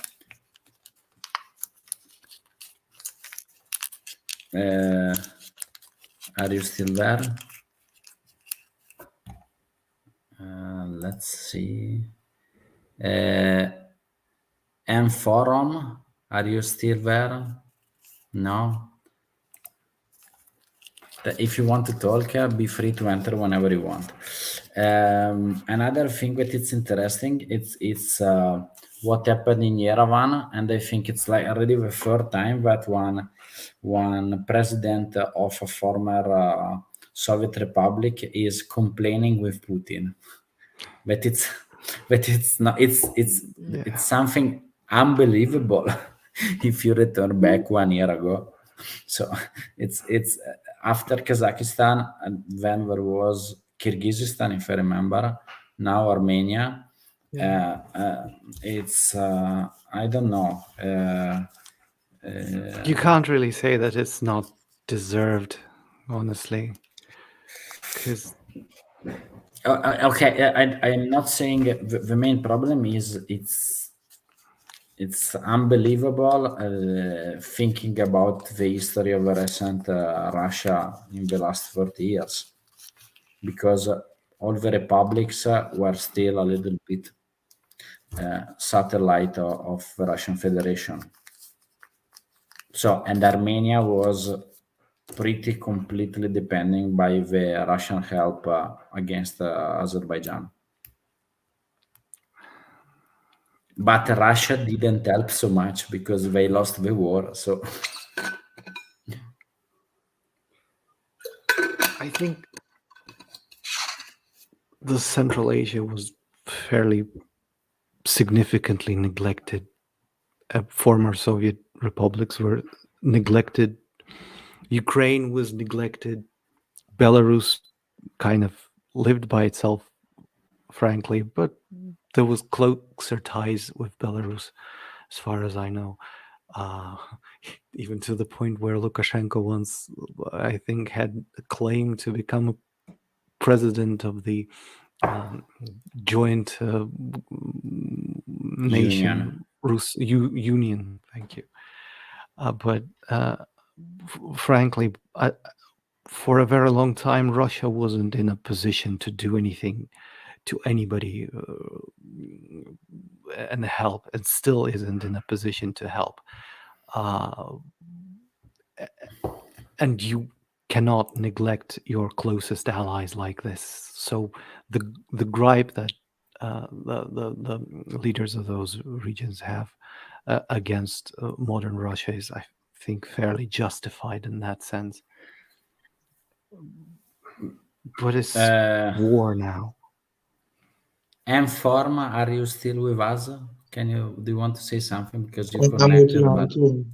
Are you still there? Let's see. M forum, are you still there? No. If you want to talk, be free to enter whenever you want. Another thing that it's interesting, it's what happened in Yerevan, and I think it's like already the third time that one president of a former Soviet republic is complaining with Putin. But it's not it's something unbelievable if you return back 1 year ago. So it's after Kazakhstan, and then there was Kyrgyzstan, if I remember. Now Armenia. It's I don't know. you can't really say that it's not deserved, honestly, because Okay, I'm not saying the main problem is it's unbelievable thinking about the history of recent Russia in the last 30 years, because all the republics were still a little bit satellite of the Russian Federation. So, and Armenia was pretty completely depending by the Russian help against Azerbaijan. But Russia didn't help so much because they lost the war. So I think the Central Asia was fairly significantly neglected. Former Soviet republics were neglected. Ukraine was neglected. Belarus kind of lived by itself, frankly, but there was closer ties with Belarus, as far as I know. Even to the point where Lukashenko once, I think, had a claim to become a president of the joint nation union. Thank you. But frankly, for a very long time, Russia wasn't in a position to do anything to anybody and help, and still isn't in a position to help. And you cannot neglect your closest allies like this. So the gripe that the leaders of those regions have against modern Russia is, I think, fairly justified in that sense. But it's Uh, war now. M-Form, are you still with us? Do you want to say something because you I'm with connected? you.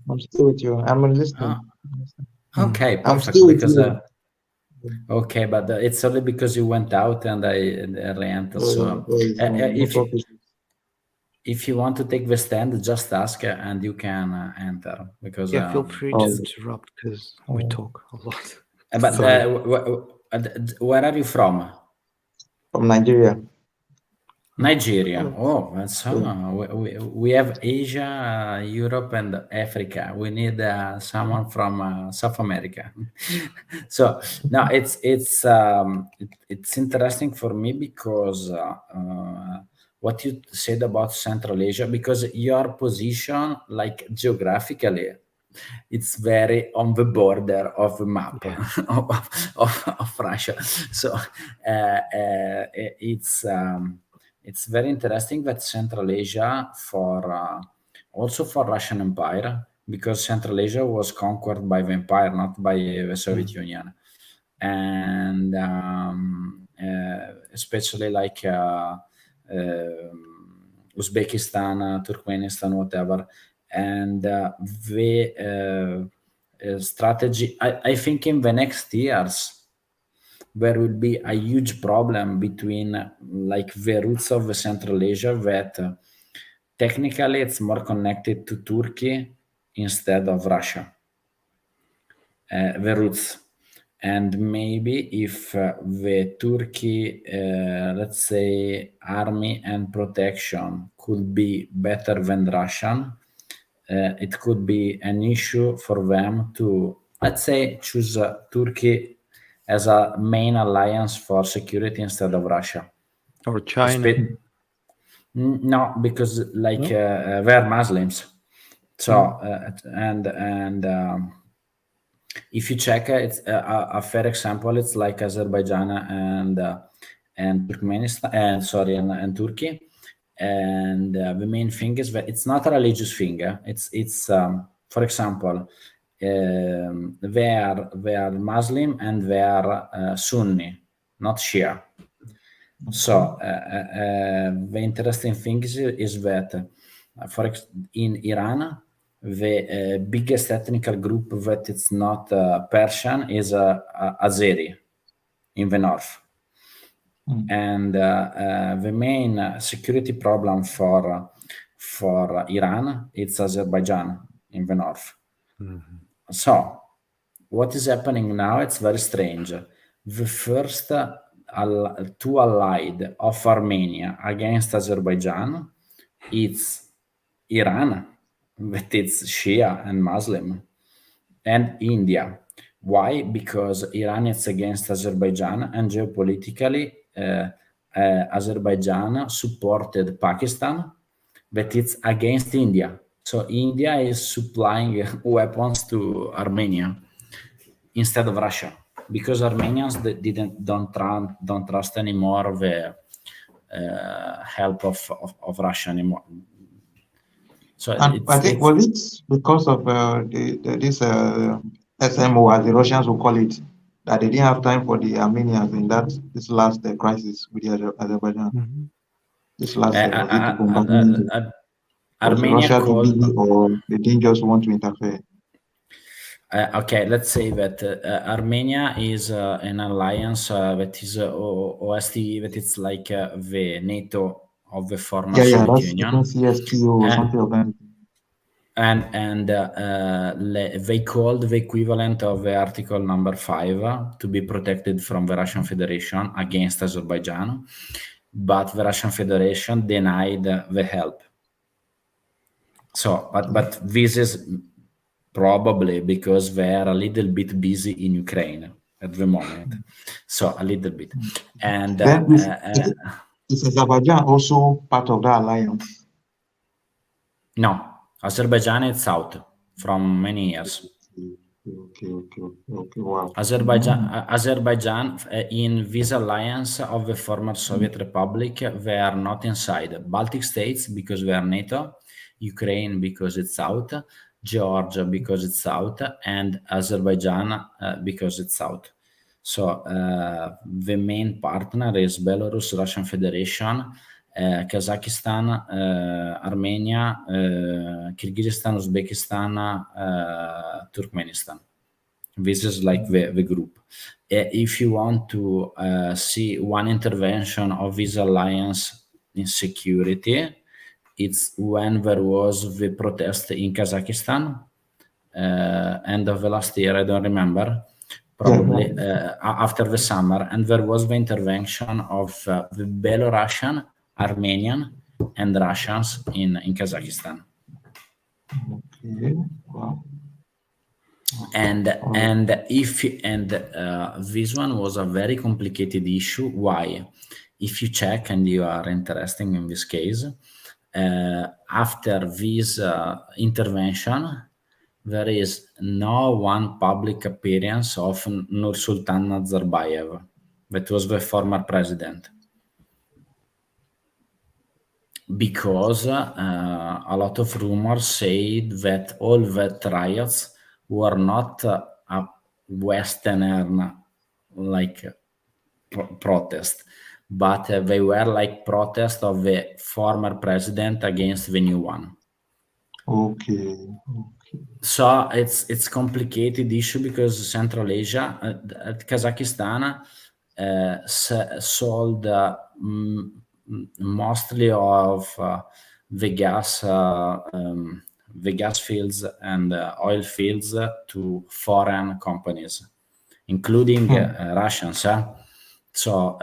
But I'm still with you. I'm listening. okay, I'm perfect. still with Because you. okay, but it's only because you went out and I re-entered. So No problem. if you want to take the stand, just ask and you can enter because. Yeah, feel free to interrupt because we talk a lot. But Sorry. where are you from? From Nigeria. Nigeria. Oh, that's we have Asia, Europe, and Africa. We need someone from South America. So now it's interesting for me because what you said about Central Asia, because your position, like geographically, it's very on the border of the map Yeah. of Russia. So it's very interesting that Central Asia also for Russian Empire, because Central Asia was conquered by the empire, not by the Soviet Union, and especially like Uzbekistan, Turkmenistan, whatever, and the strategy. I think in the next years there will be a huge problem between like the roots of the Central Asia that technically it's more connected to Turkey instead of Russia, the roots. And maybe if the Turkey, let's say, army and protection could be better than Russian, it could be an issue for them to, let's say, choose Turkey as a main alliance for security instead of Russia. Or China. No, because like they're Muslims. So and if you check it's a fair example, it's like Azerbaijan and Turkmenistan and sorry and Turkey, and the main thing is that it's not a religious thing. It's for example, they are Muslim and they are Sunni, not Shia. So the interesting thing is that in Iran, the biggest ethnical group that it's not Persian is Azeri in the north. And the main security problem for Iran it's Azerbaijan in the north. So what is happening now? It's very strange. The first two allied of Armenia against Azerbaijan, it's Iran, that it's Shia and Muslim, and India. Why? Because Iran is against Azerbaijan, and geopolitically, Azerbaijan supported Pakistan, but it's against India. So India is supplying weapons to Armenia instead of Russia, because Armenians don't trust anymore the help of Russia anymore. So And I think was it because of this SMO, as the Russians will call it, that they didn't have time for the Armenians in this last crisis with Azerbaijan? This last was it the bombardment? Was Armenia Russia too called. busy, or they didn't just want to interfere? Okay, let's say that Armenia is an alliance that is OST, that it's like the NATO of the former Soviet That's Union. CSTO or something of that. And they called the equivalent of the Article number 5 to be protected from the Russian Federation against Azerbaijan, but the Russian Federation denied the help. So, but this is probably because they are a little bit busy in Ukraine at the moment. So a little bit. And then is Azerbaijan also part of that alliance? No, Azerbaijan is out from many years. Okay. Wow. Azerbaijan in this alliance of the former Soviet Republic, they are not inside. Baltic states because they are NATO, Ukraine because it's out, Georgia because it's out, and Azerbaijan because it's out. So the main partner is Belarus, Russian Federation, Kazakhstan, Armenia, Kyrgyzstan, Uzbekistan, Turkmenistan. This is like the group. If you want to see one intervention of this alliance in security, it's when there was the protest in Kazakhstan, end of the last year, I don't remember, probably after the summer, and there was the intervention of the Belarusian, Armenian, and Russians in Kazakhstan. Okay. Wow. And this one was a very complicated issue. Why? If you check, and you are interested in this case, after this intervention, there is no one public appearance of Nursultan Nazarbayev, that was the former president, because a lot of rumors say that all that riots were not a Western like protest, but they were like protest of the former president against the new one. Okay. So it's complicated issue because Central Asia, Kazakhstan sold mostly of the gas fields and oil fields to foreign companies, including Russians. So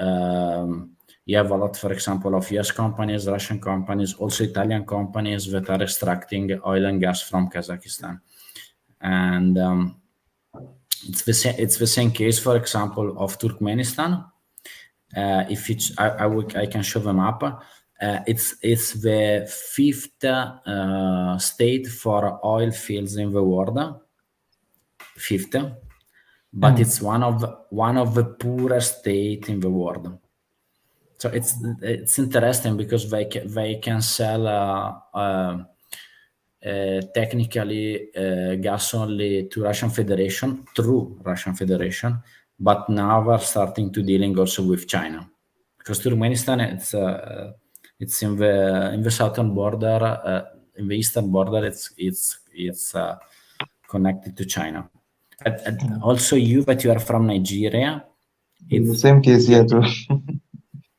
you have a lot, for example, of US companies, Russian companies, also Italian companies that are extracting oil and gas from Kazakhstan. And it's the same case, for example, of Turkmenistan. If it's, I can show them up. It's the fifth state for oil fields in the world. Fifth, but it's one of the poorest state in the world. So it's interesting because they can sell technically gas only to Russian Federation, through Russian Federation, but now we're starting to dealing also with China, because Turkmenistan it's in the southern border, in the eastern border. It's connected to China. And also you are from Nigeria. It's the same case here too.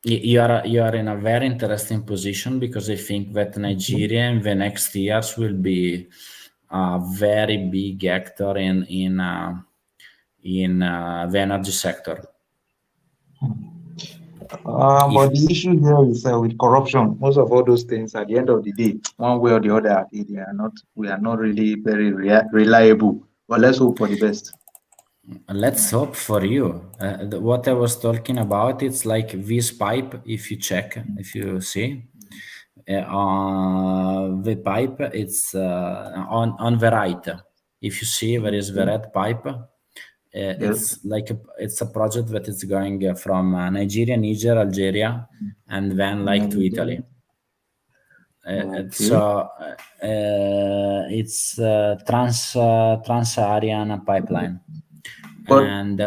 You are in a very interesting position, because I think that Nigeria in the next years will be a very big actor in the energy sector. But the issue here is with corruption. Most of all those things, at the end of the day, one way or the other, we are not really very reliable. But let's hope for the best. Let's hope for you. What I was talking about, it's like this pipe. If you check, if you see, the pipe, it's on the right. If you see, there is the red pipe. It's like it's a project that is going from Nigeria, Niger, Algeria, and then like to Italy. So it's trans-Saharan pipeline. But And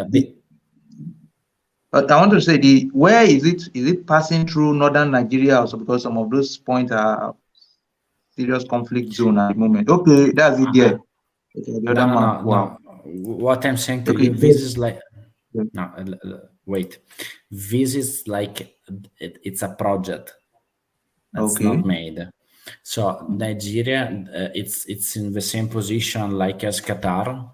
but I want to say, where is it? Is it passing through northern Nigeria also? Because some of those points are serious conflict zone at the moment. Okay, that's it there. Okay, no. What I'm saying to you, this is like wait. This is like it's a project that's not made. So Nigeria, it's in the same position like as Qatar.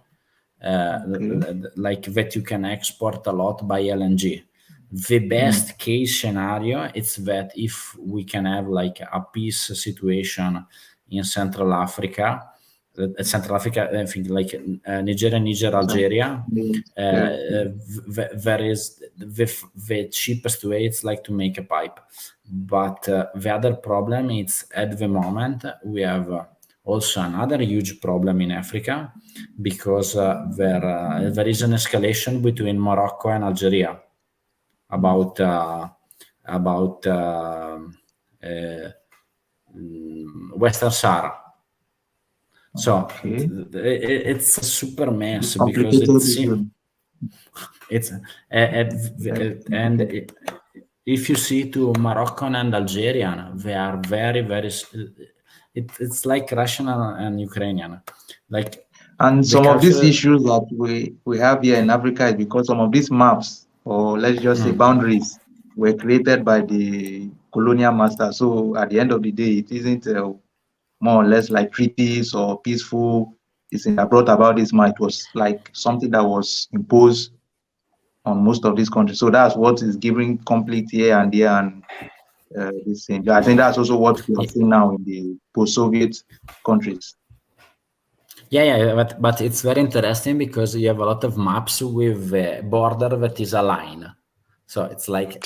Like that you can export a lot by LNG. The best case scenario is that if we can have like a peace situation in Central Africa, I think like Nigeria, Algeria, there is the cheapest way, it's like to make a pipe. But the other problem is at the moment we have also another huge problem in Africa, because there is an escalation between Morocco and Algeria about Western Sahara. So it's a super mess, because It's and if you see to Moroccan and Algerian, they are very very. It's like Russian and Ukrainian, like And the some of these culture. issues that we have here in Africa is because some of these maps, or let's just say boundaries, were created by the colonial master. So at the end of the day, it isn't more or less like treaties or peaceful. It's that brought about this map. It was like something that was imposed on most of these countries. So that's what is giving conflict here and there and this thing. I think that's also what we are seeing now in the post-Soviet countries. Yeah, but it's very interesting because you have a lot of maps with a border that is a line. So it's like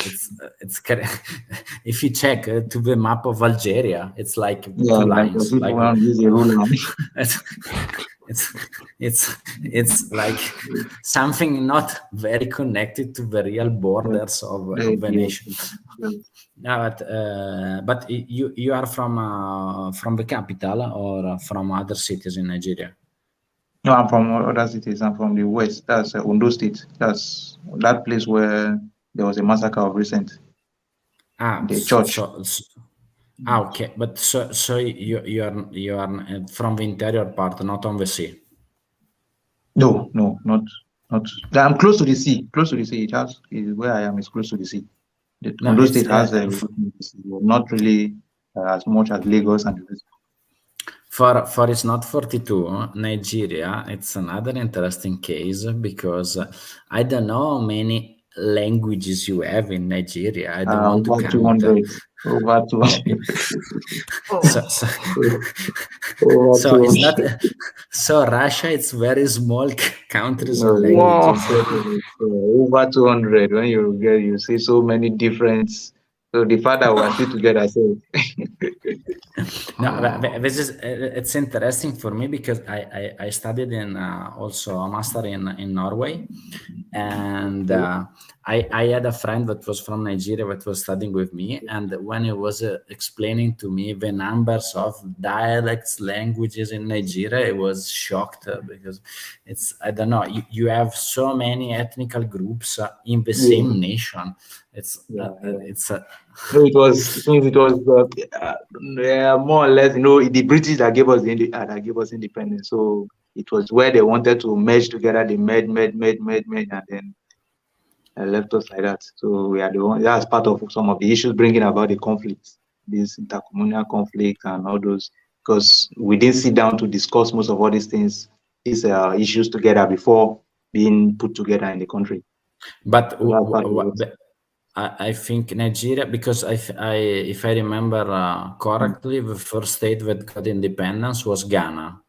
if you check to the map of Algeria, it's like Yeah, two like lines. people Like want to use a ruler. it's like something not very connected to the real borders of the nation. No, but you are from the capital or from other cities in Nigeria? No, I'm from other cities. I'm from the west. That's Ondo State. That's that place where there was a massacre of recent. The church. Okay. But so you are from the interior part, not on the sea. No, not. I'm close to the sea. Close to the sea. It has is where I am. Is close to the sea. No, Ondo it's State has not really as much as Lagos and the rest. for it's not 42. Nigeria, it's another interesting case because I don't know how many languages you have in Nigeria. I don't want to Over count. 200. Over 200. So Over so it's 200. not so Russia. It's very small countries No, and Whoa. languages. over 200. When you see so many different. So the fact that we're still together, so No, this is it's interesting for me because I studied in also a master in Norway, and I had a friend that was from Nigeria that was studying with me, and when he was explaining to me the numbers of dialects, languages in Nigeria, I was shocked because it's I don't know you have so many ethnical groups in the same nation. It's No, it was since it was more or less, the British that gave us independence. So it was where they wanted to merge together. They merged, and then left us like that. So we are the one. That's part of some of the issues bringing about the conflicts, this intercommunal conflict and all those. Because we didn't sit down to discuss most of all these things, these issues together before being put together in the country. But So I think Nigeria, because if I remember correctly, the first state that got independence was Ghana.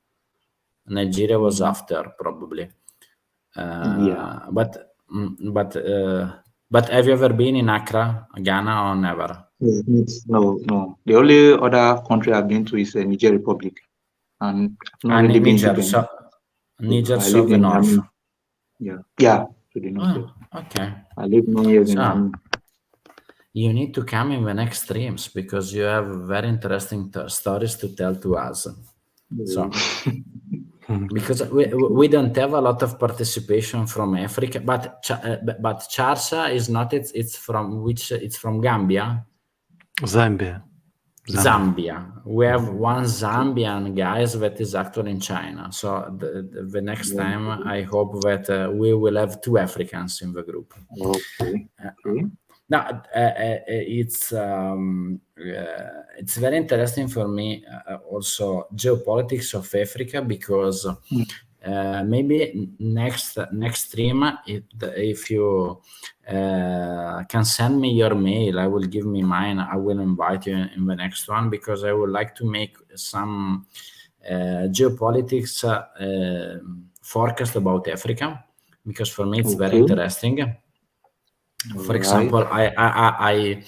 Nigeria was after, probably. But have you ever been in Accra, Ghana, or never? No. The only other country I've been to is Niger Republic, and I've not really been Niger, to Niger, I so lived the in north. Niamey. Yeah, to the north. Okay. I lived 9 years in So Niamey. you need to come in the next streams because you have very interesting stories to tell to us. So because we don't have a lot of participation from Africa, but Charsa is not. It's from which? It's from Gambia. Zambia. We have one Zambian guys that is actually in China. So the next time I hope that we will have 2 Africans in the group. Okay. Now it's very interesting for me also geopolitics of Africa because maybe next stream if you can send me your mail, I will give me mine. I will invite you in the next one because I would like to make some geopolitics forecast about Africa because for me it's very interesting. For example, I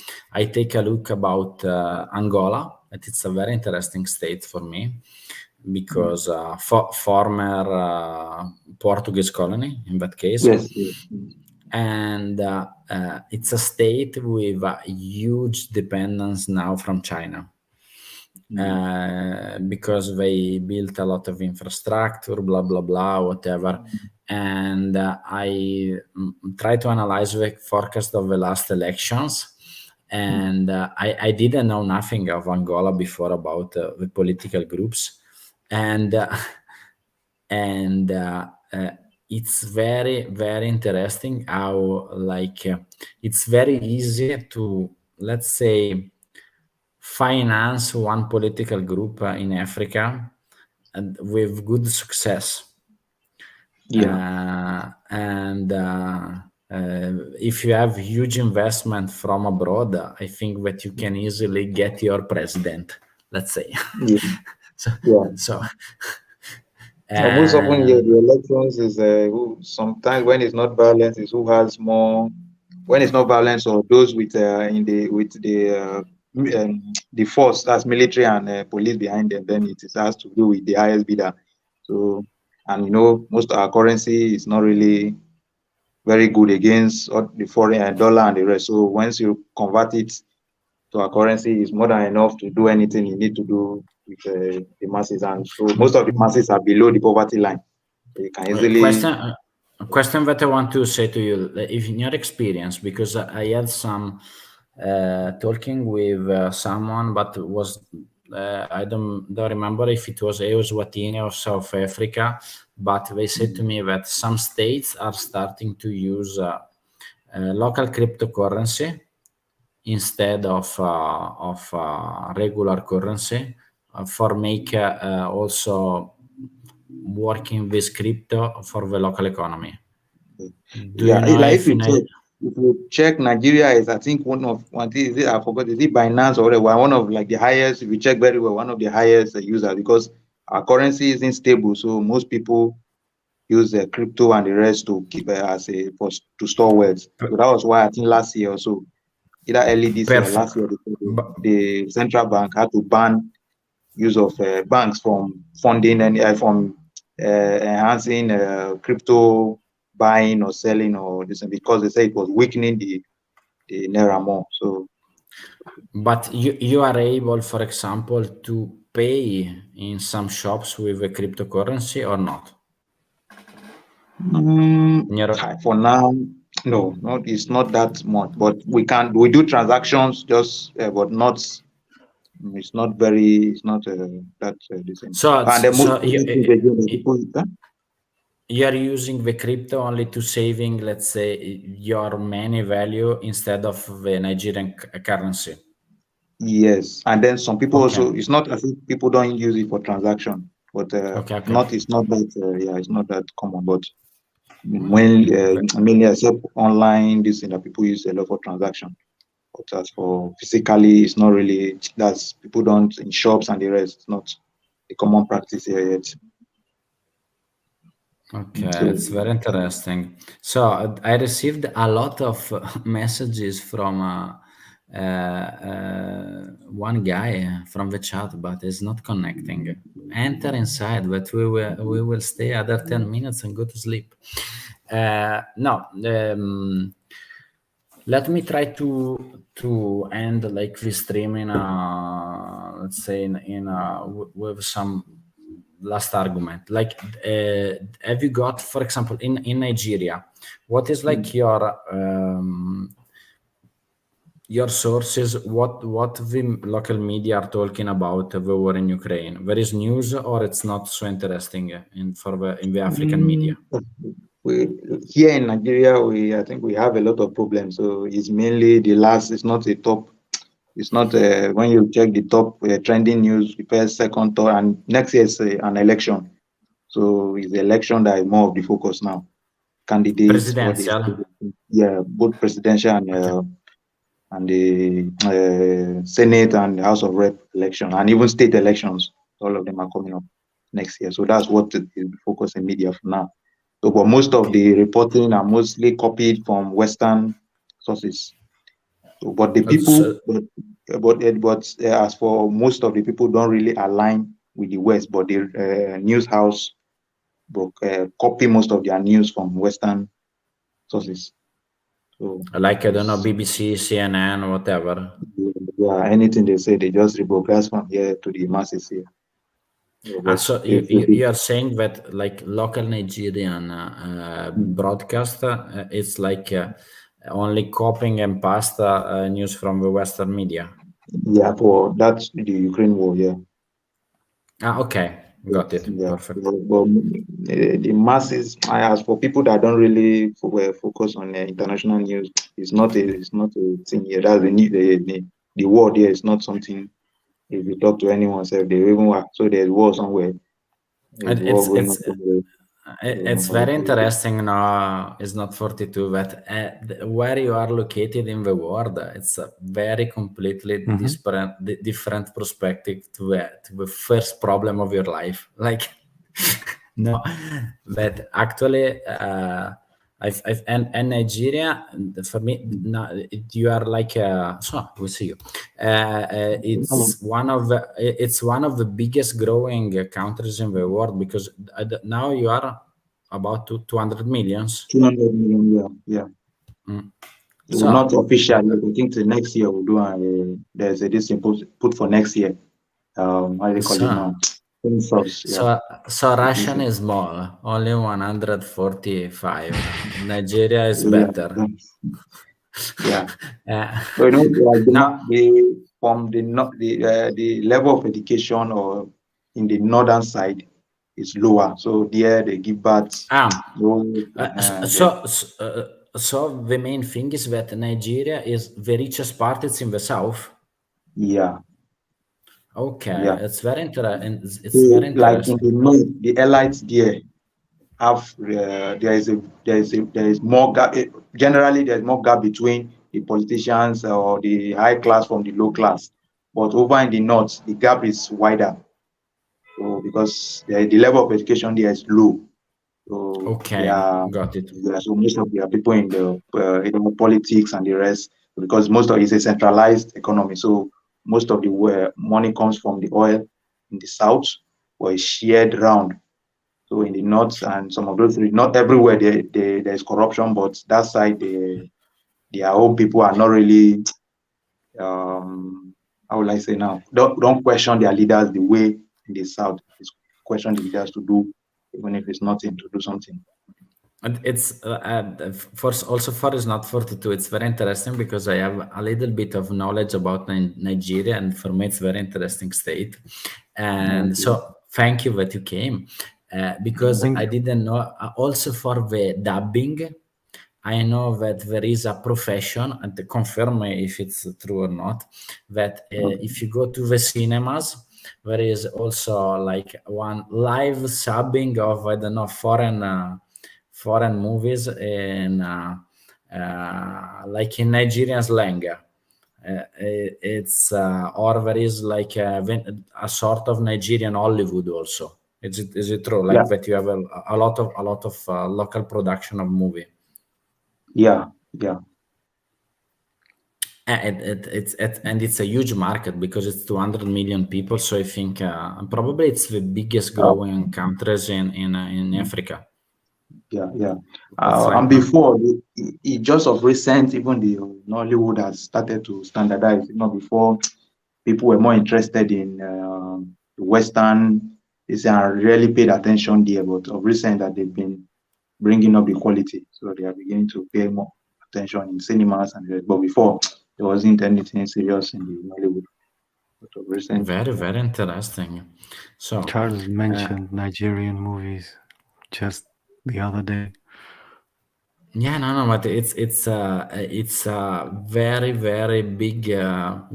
take a look about Angola, and it's a very interesting state for me because former Portuguese colony in that case. Yes. And it's a state with a huge dependence now from China. because they built a lot of infrastructure, blah blah blah, whatever. And I try to analyze the forecast of the last elections, and I didn't know nothing of Angola before about the political groups, and and it's very very interesting how it's very easy to, let's say, finance one political group in Africa and with good success. And if you have huge investment from abroad, I think that you can easily get your president, let's say. So most often, the elections is who sometimes when it's not violence is who has more. When it's not violence or those with the force, that's military and police behind them, then it has to do with the highest bidder. So, and most of our currency is not really very good against the foreign dollar and the rest. So once you convert it to our currency, it's more than enough to do anything you need to do with the masses. And so most of the masses are below the poverty line. So you can easily. Question that I want to say to you, if in your experience, because I had some talking with someone, but was I don't remember if it was Eswatini or South Africa, but they said to me that some states are starting to use local cryptocurrency instead of regular currency for make also working with crypto for the local economy. Do you know like if you check Nigeria is, I think is it, I forgot, is it Binance or one of like the highest, if you check very well, one of the highest users, because our currency isn't stable. So most people use crypto and the rest to keep to store wealth. So that was why I think last year or so, either early this year or last year, the central bank had to ban use of banks from funding and from enhancing crypto buying or selling or this, because they say it was weakening the naira more. So, but you are able, for example, to pay in some shops with a cryptocurrency or not? For now, no, it's not that much. But we do transactions, just but not. It's not that the same. You are using the crypto only to saving, let's say, your money value instead of the Nigerian currency. Yes, and then some people also, it's not as if people don't use it for transaction, but it's not that it's not that common. But mainly except online, this thing that people use a lot for transaction. But as for physically, it's not really. That's people don't in shops and the rest. It's not a common practice here yet. Okay, it's very interesting. So I received a lot of messages from one guy from the chat, but it's not connecting. Enter inside, but we will stay other 10 minutes and go to sleep. Let me try to end like this stream in let's say with some last argument. Like, have you got, for example, in Nigeria, what is like your sources? What the local media are talking about the war in Ukraine? There is news, or it's not so interesting in the African media? Here in Nigeria, I think we have a lot of problems. So it's mainly the last. It's not a top. It's not when you check the top trending news, the first, second, third, and next year is an election. So it's the election that is more of the focus now. Candidates, presidential, both presidential and the Senate and the House of Rep election, and even state elections. All of them are coming up next year. So that's what is the focus in media for now. So, but most of the reporting are mostly copied from Western sources. So, but the people, but as for most of the people, don't really align with the West. But the news house copy most of their news from Western sources. So, like I don't know, BBC, CNN, whatever. Yeah, anything they say, they just rebroadcast from here to the masses here. But So you are saying that like local Nigerian broadcast, it's like only copying and pasta news from the Western media. yeah, for that's the Ukraine war, yeah. Okay, got Yes, it. yeah. Perfect. But the masses, as for people that don't really focus on international news, it's not a thing here. That's the war there is not something. If you talk to anyone, say they even so there's war somewhere. There's And war going on somewhere. it's very interesting now. It's not 42, but where you are located in the world, it's a very completely different perspective to the first problem of your life. Like, no, but actually, and Nigeria for me, no, you are like so we see you. Hello. It's one of the biggest growing countries in the world because now you are about 200 millions. 200 million, yeah, yeah. Mm. Well, not So official yet. I think the next year we'll do there's a this put for next year. How do they call it so now? Census, yeah. so It is, Russian is small, only 145. Nigeria is yeah, better. yeah. Uh, So like no, from the level of education or in the northern side is lower. So there they give birth. um, No, then so the main thing is that Nigeria is the richest part. It's in the south. yeah, Okay, yeah. it's very interesting. It's So very like in the interesting. north, the elites there have there is more gap. Generally, there's more gap between the politicians or the high class from the low class. But over in the north, the gap is wider. So because the level of education there is low. So Okay, got it. so most of the people in the politics and the rest, because most of it's a centralized economy. So most of the money comes from the oil in the south, or is shared around. So in the north and some of those, not everywhere there's corruption, but that side, their own people are not really, how will I say now? Don't question their leaders the way in the south is question the leaders to do, even if it's nothing to do something. And it's for also far is not 42. It's very interesting because I have a little bit of knowledge about Nigeria, and for me, it's very interesting state. And Okay. so, thank you that you came because Thank I you. didn't know. Also for the dubbing, I know that there is a profession, and to confirm me if it's true or not, that if you go to the cinemas, there is also like one live subbing of I don't know foreign movies in like in Nigerian slang. It's or there is like a sort of Nigerian Hollywood also. Is it true? Yeah, Like that you have a lot of local production of movie. yeah, yeah, And it's a huge market because it's 200 million people. So I think probably it's the biggest uh, growing countries in Africa. yeah. It's And like before, it just of recent, even the Nollywood has started to standardize. Before people were more interested in the Western. They say I really paid attention there, but of recent that they've been bringing up the quality, so they are beginning to pay more attention in cinemas and the rest. But before, there wasn't anything serious in the Nollywood. But of recent, very, yeah, very interesting. So, Charles uh, mentioned Nigerian movies just the other day. yeah, no, but it's a very, very big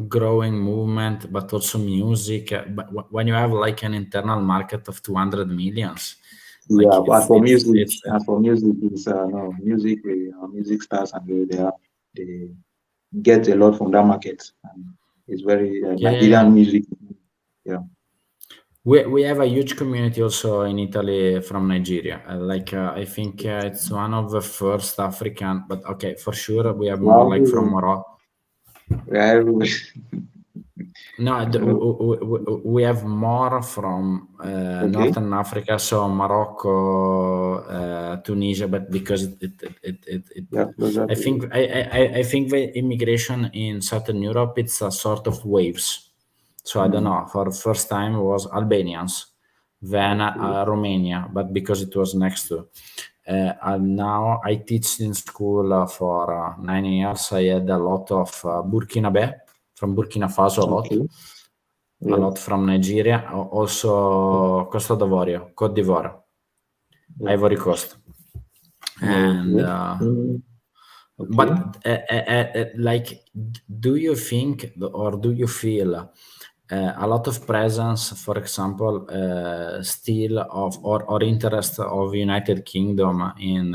growing movement, but also music. But when you have like an internal market of 200 millions, like yeah. But it's as for music, is no music. Music stars and they get a lot from that market, and it's very yeah, yeah, yeah. Nigerian music. Yeah, We have a huge community also in Italy from Nigeria. I think it's one of the first African, but okay, for sure we have we are more like from everywhere. Morocco. We are everywhere. No, we have more from Okay. Northern Africa, so Morocco, Tunisia, but because Yeah, closer I to think I think the immigration in Southern Europe it's a sort of waves. So I don't know. For the first time it was Albanians, then Okay. Romania, but because it was next to. And now I teach in school for 9 years. I had a lot of Burkinabe from Burkina Faso, Okay. a Yeah. lot from Nigeria, also Costa d'Avorio, Côte d'Ivoire, Yeah. Ivory Coast, and Okay. Okay. but like, do you think or do you feel a lot of presence, for example, still of or interest of United Kingdom in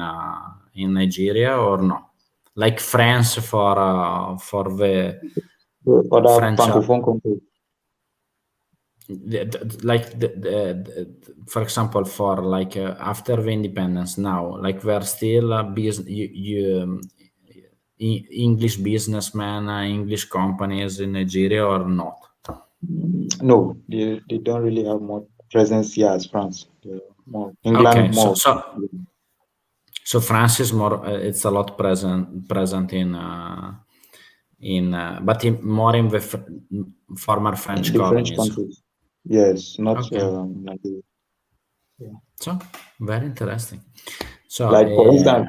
Nigeria or no? Like France for the The other French, francophone countries. for example, for like after the independence now, like we're still English businessmen, English companies in Nigeria or not? No, they don't really have more presence here as France. More England Okay, more. so France is more. It's a lot present in but more in the former French The French colonies. countries. Yes, not Okay, Nigeria. Yeah. so very interesting. So Like for instance,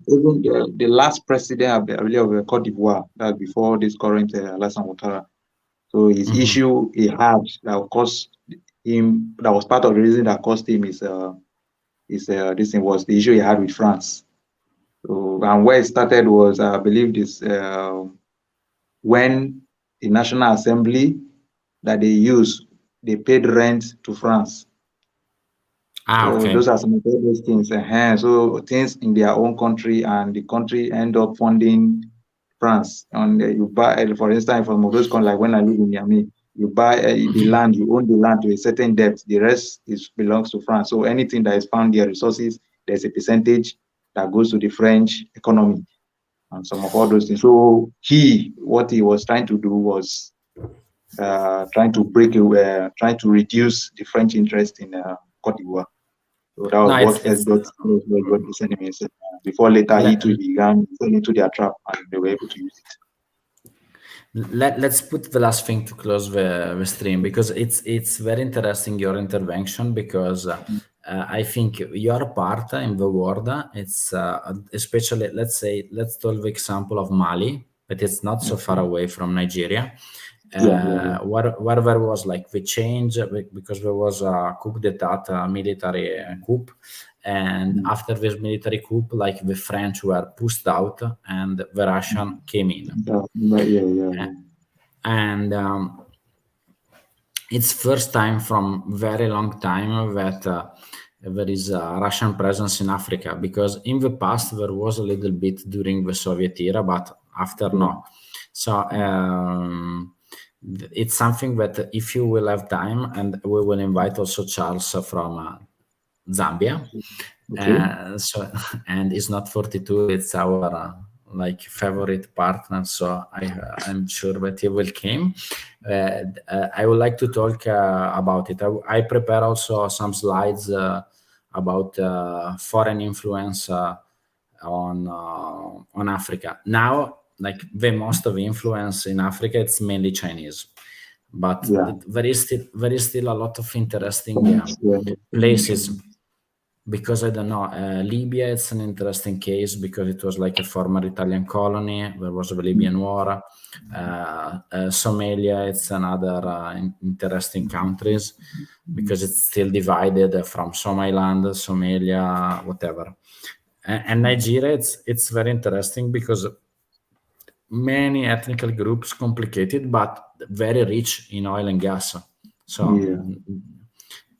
even the last president of of Cote d'Ivoire, that before this current Alassane Ouattara. So his issue he had that caused him, that was part of the reason that caused him is this thing was the issue he had with France. So, and where it started was I believe this when the National Assembly that they paid rent to France. So okay. those are some of those things. So things in their own country and the country end up funding France. And you buy, for instance, from those countries, like when I live in Miami, you buy the land, you own the land to a certain depth. The rest belongs to France. So anything that is found there, resources, there's a percentage that goes to the French economy and some of all those things. So what he was trying to do was trying to trying to reduce the French interest in Cote d'Ivoire. So that was No, what got this enemy said. Before later he let, too began falling into their trap and they were able to use it. let's put the last thing to close the stream, because it's very interesting your intervention, because I think your part in the world, it's especially, let's take the example of Mali, but it's not so far away from Nigeria. Where there was like the change, because there was a coup d'etat, a military coup, and after this military coup, like the French were pushed out and the Russian came in. And it's first time from very long time that there is a Russian presence in Africa, because in the past there was a little bit during the Soviet era, but after no. So it's something that if you will have time, and we will invite also Charles from Zambia. So, and it's not 42, it's our like favorite partner, so I'm sure that he will come. I would like to talk about it. I prepare also some slides about foreign influence on Africa. Now, like the most of influence in Africa, it's mainly Chinese, but there is still a lot of interesting places. Because I don't know, Libya, it's an interesting case because it was like a former Italian colony. There was the Libyan war. Somalia, it's another interesting countries because it's still divided from Somaliland, Somalia, whatever. And Nigeria, it's very interesting because many ethnic groups, complicated, but very rich in oil and gas. So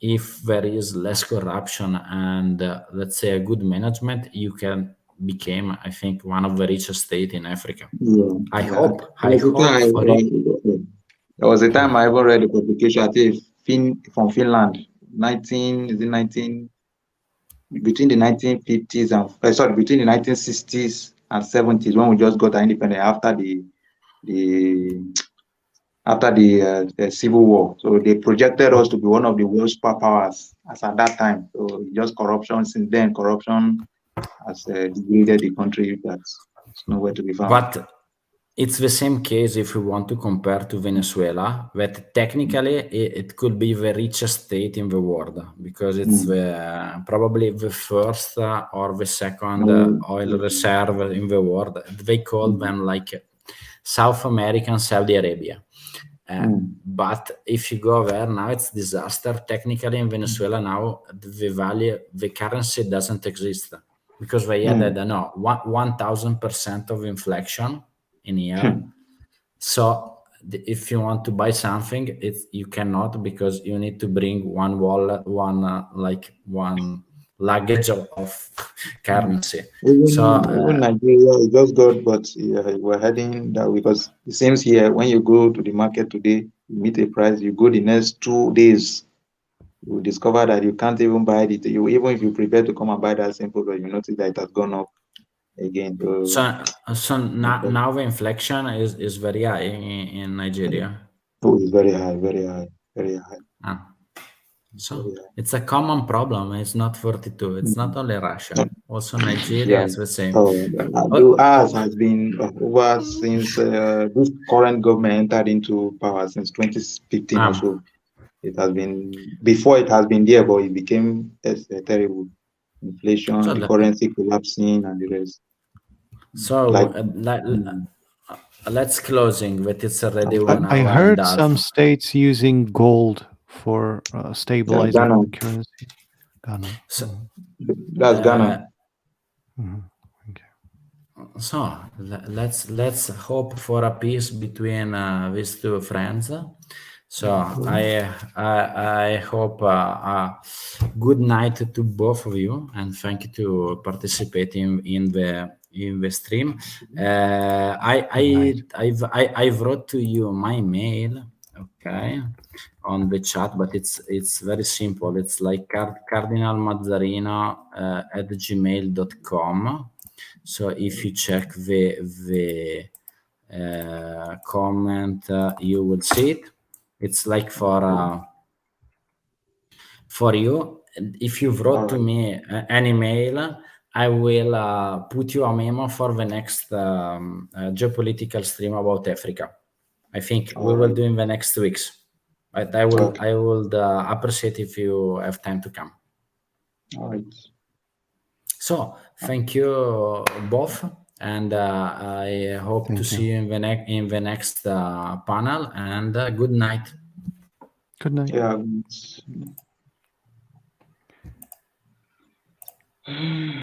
if there is less corruption and let's say a good management, you can become, I think, one of the richest state in Africa. I hope for it. There was a time I ever read a publication, I think from Finland, between the 1950s and between the 1960s and 70s, when we just got our independence after the after the Civil War. So they projected us to be one of the world's superpowers as at that time. So just corruption. Since then, corruption has degraded the country. That's nowhere to be found. But it's the same case if we want to compare to Venezuela, that technically it could be the richest state in the world because it's probably the first or the second oil reserve in the world. They call them like South American Saudi Arabia. But if you go there now, it's disaster. Technically in Venezuela now, the currency doesn't exist because they had, I don't know, 1,000% of inflation in a year. So if you want to buy something, you cannot because you need to bring one wallet, one luggage of currency. Even Nigeria, it just got, but we're heading that because it seems here when you go to the market today, you meet a price, you go the next 2 days, you discover that you can't even buy it. Even if you prepare to come and buy that same product, you notice that it has gone up again. So now the inflation is very high in Nigeria. Oh, it's very high, very high, very high. So it's a common problem. It's not 42. It's not only Russia. Also Nigeria is the same. Ours has been over since this current government entered into power since 2015 or so. It has been before. It has been there, but it became terrible. Inflation, the currency collapsing, and the rest. So let's closing. But it's already 1 hour. I heard some states using gold for stabilizing the currency. Ghana. That's Ghana. Okay. So let's hope for a peace between these two friends. So I hope a good night to both of you, and thank you to participating in the stream. I wrote to you my mail, okay, on the chat, but it's very simple. It's like cardinalmazzarino at gmail.com. So if you check the comment, you will see it. It's like for you. If you wrote to me an email, I will put you a memo for the next geopolitical stream about Africa. I think we will do in the next weeks. But I would appreciate if you have time to come. All right. So thank you both, and I hope to see you in the next panel. And good night. Good night. Yeah.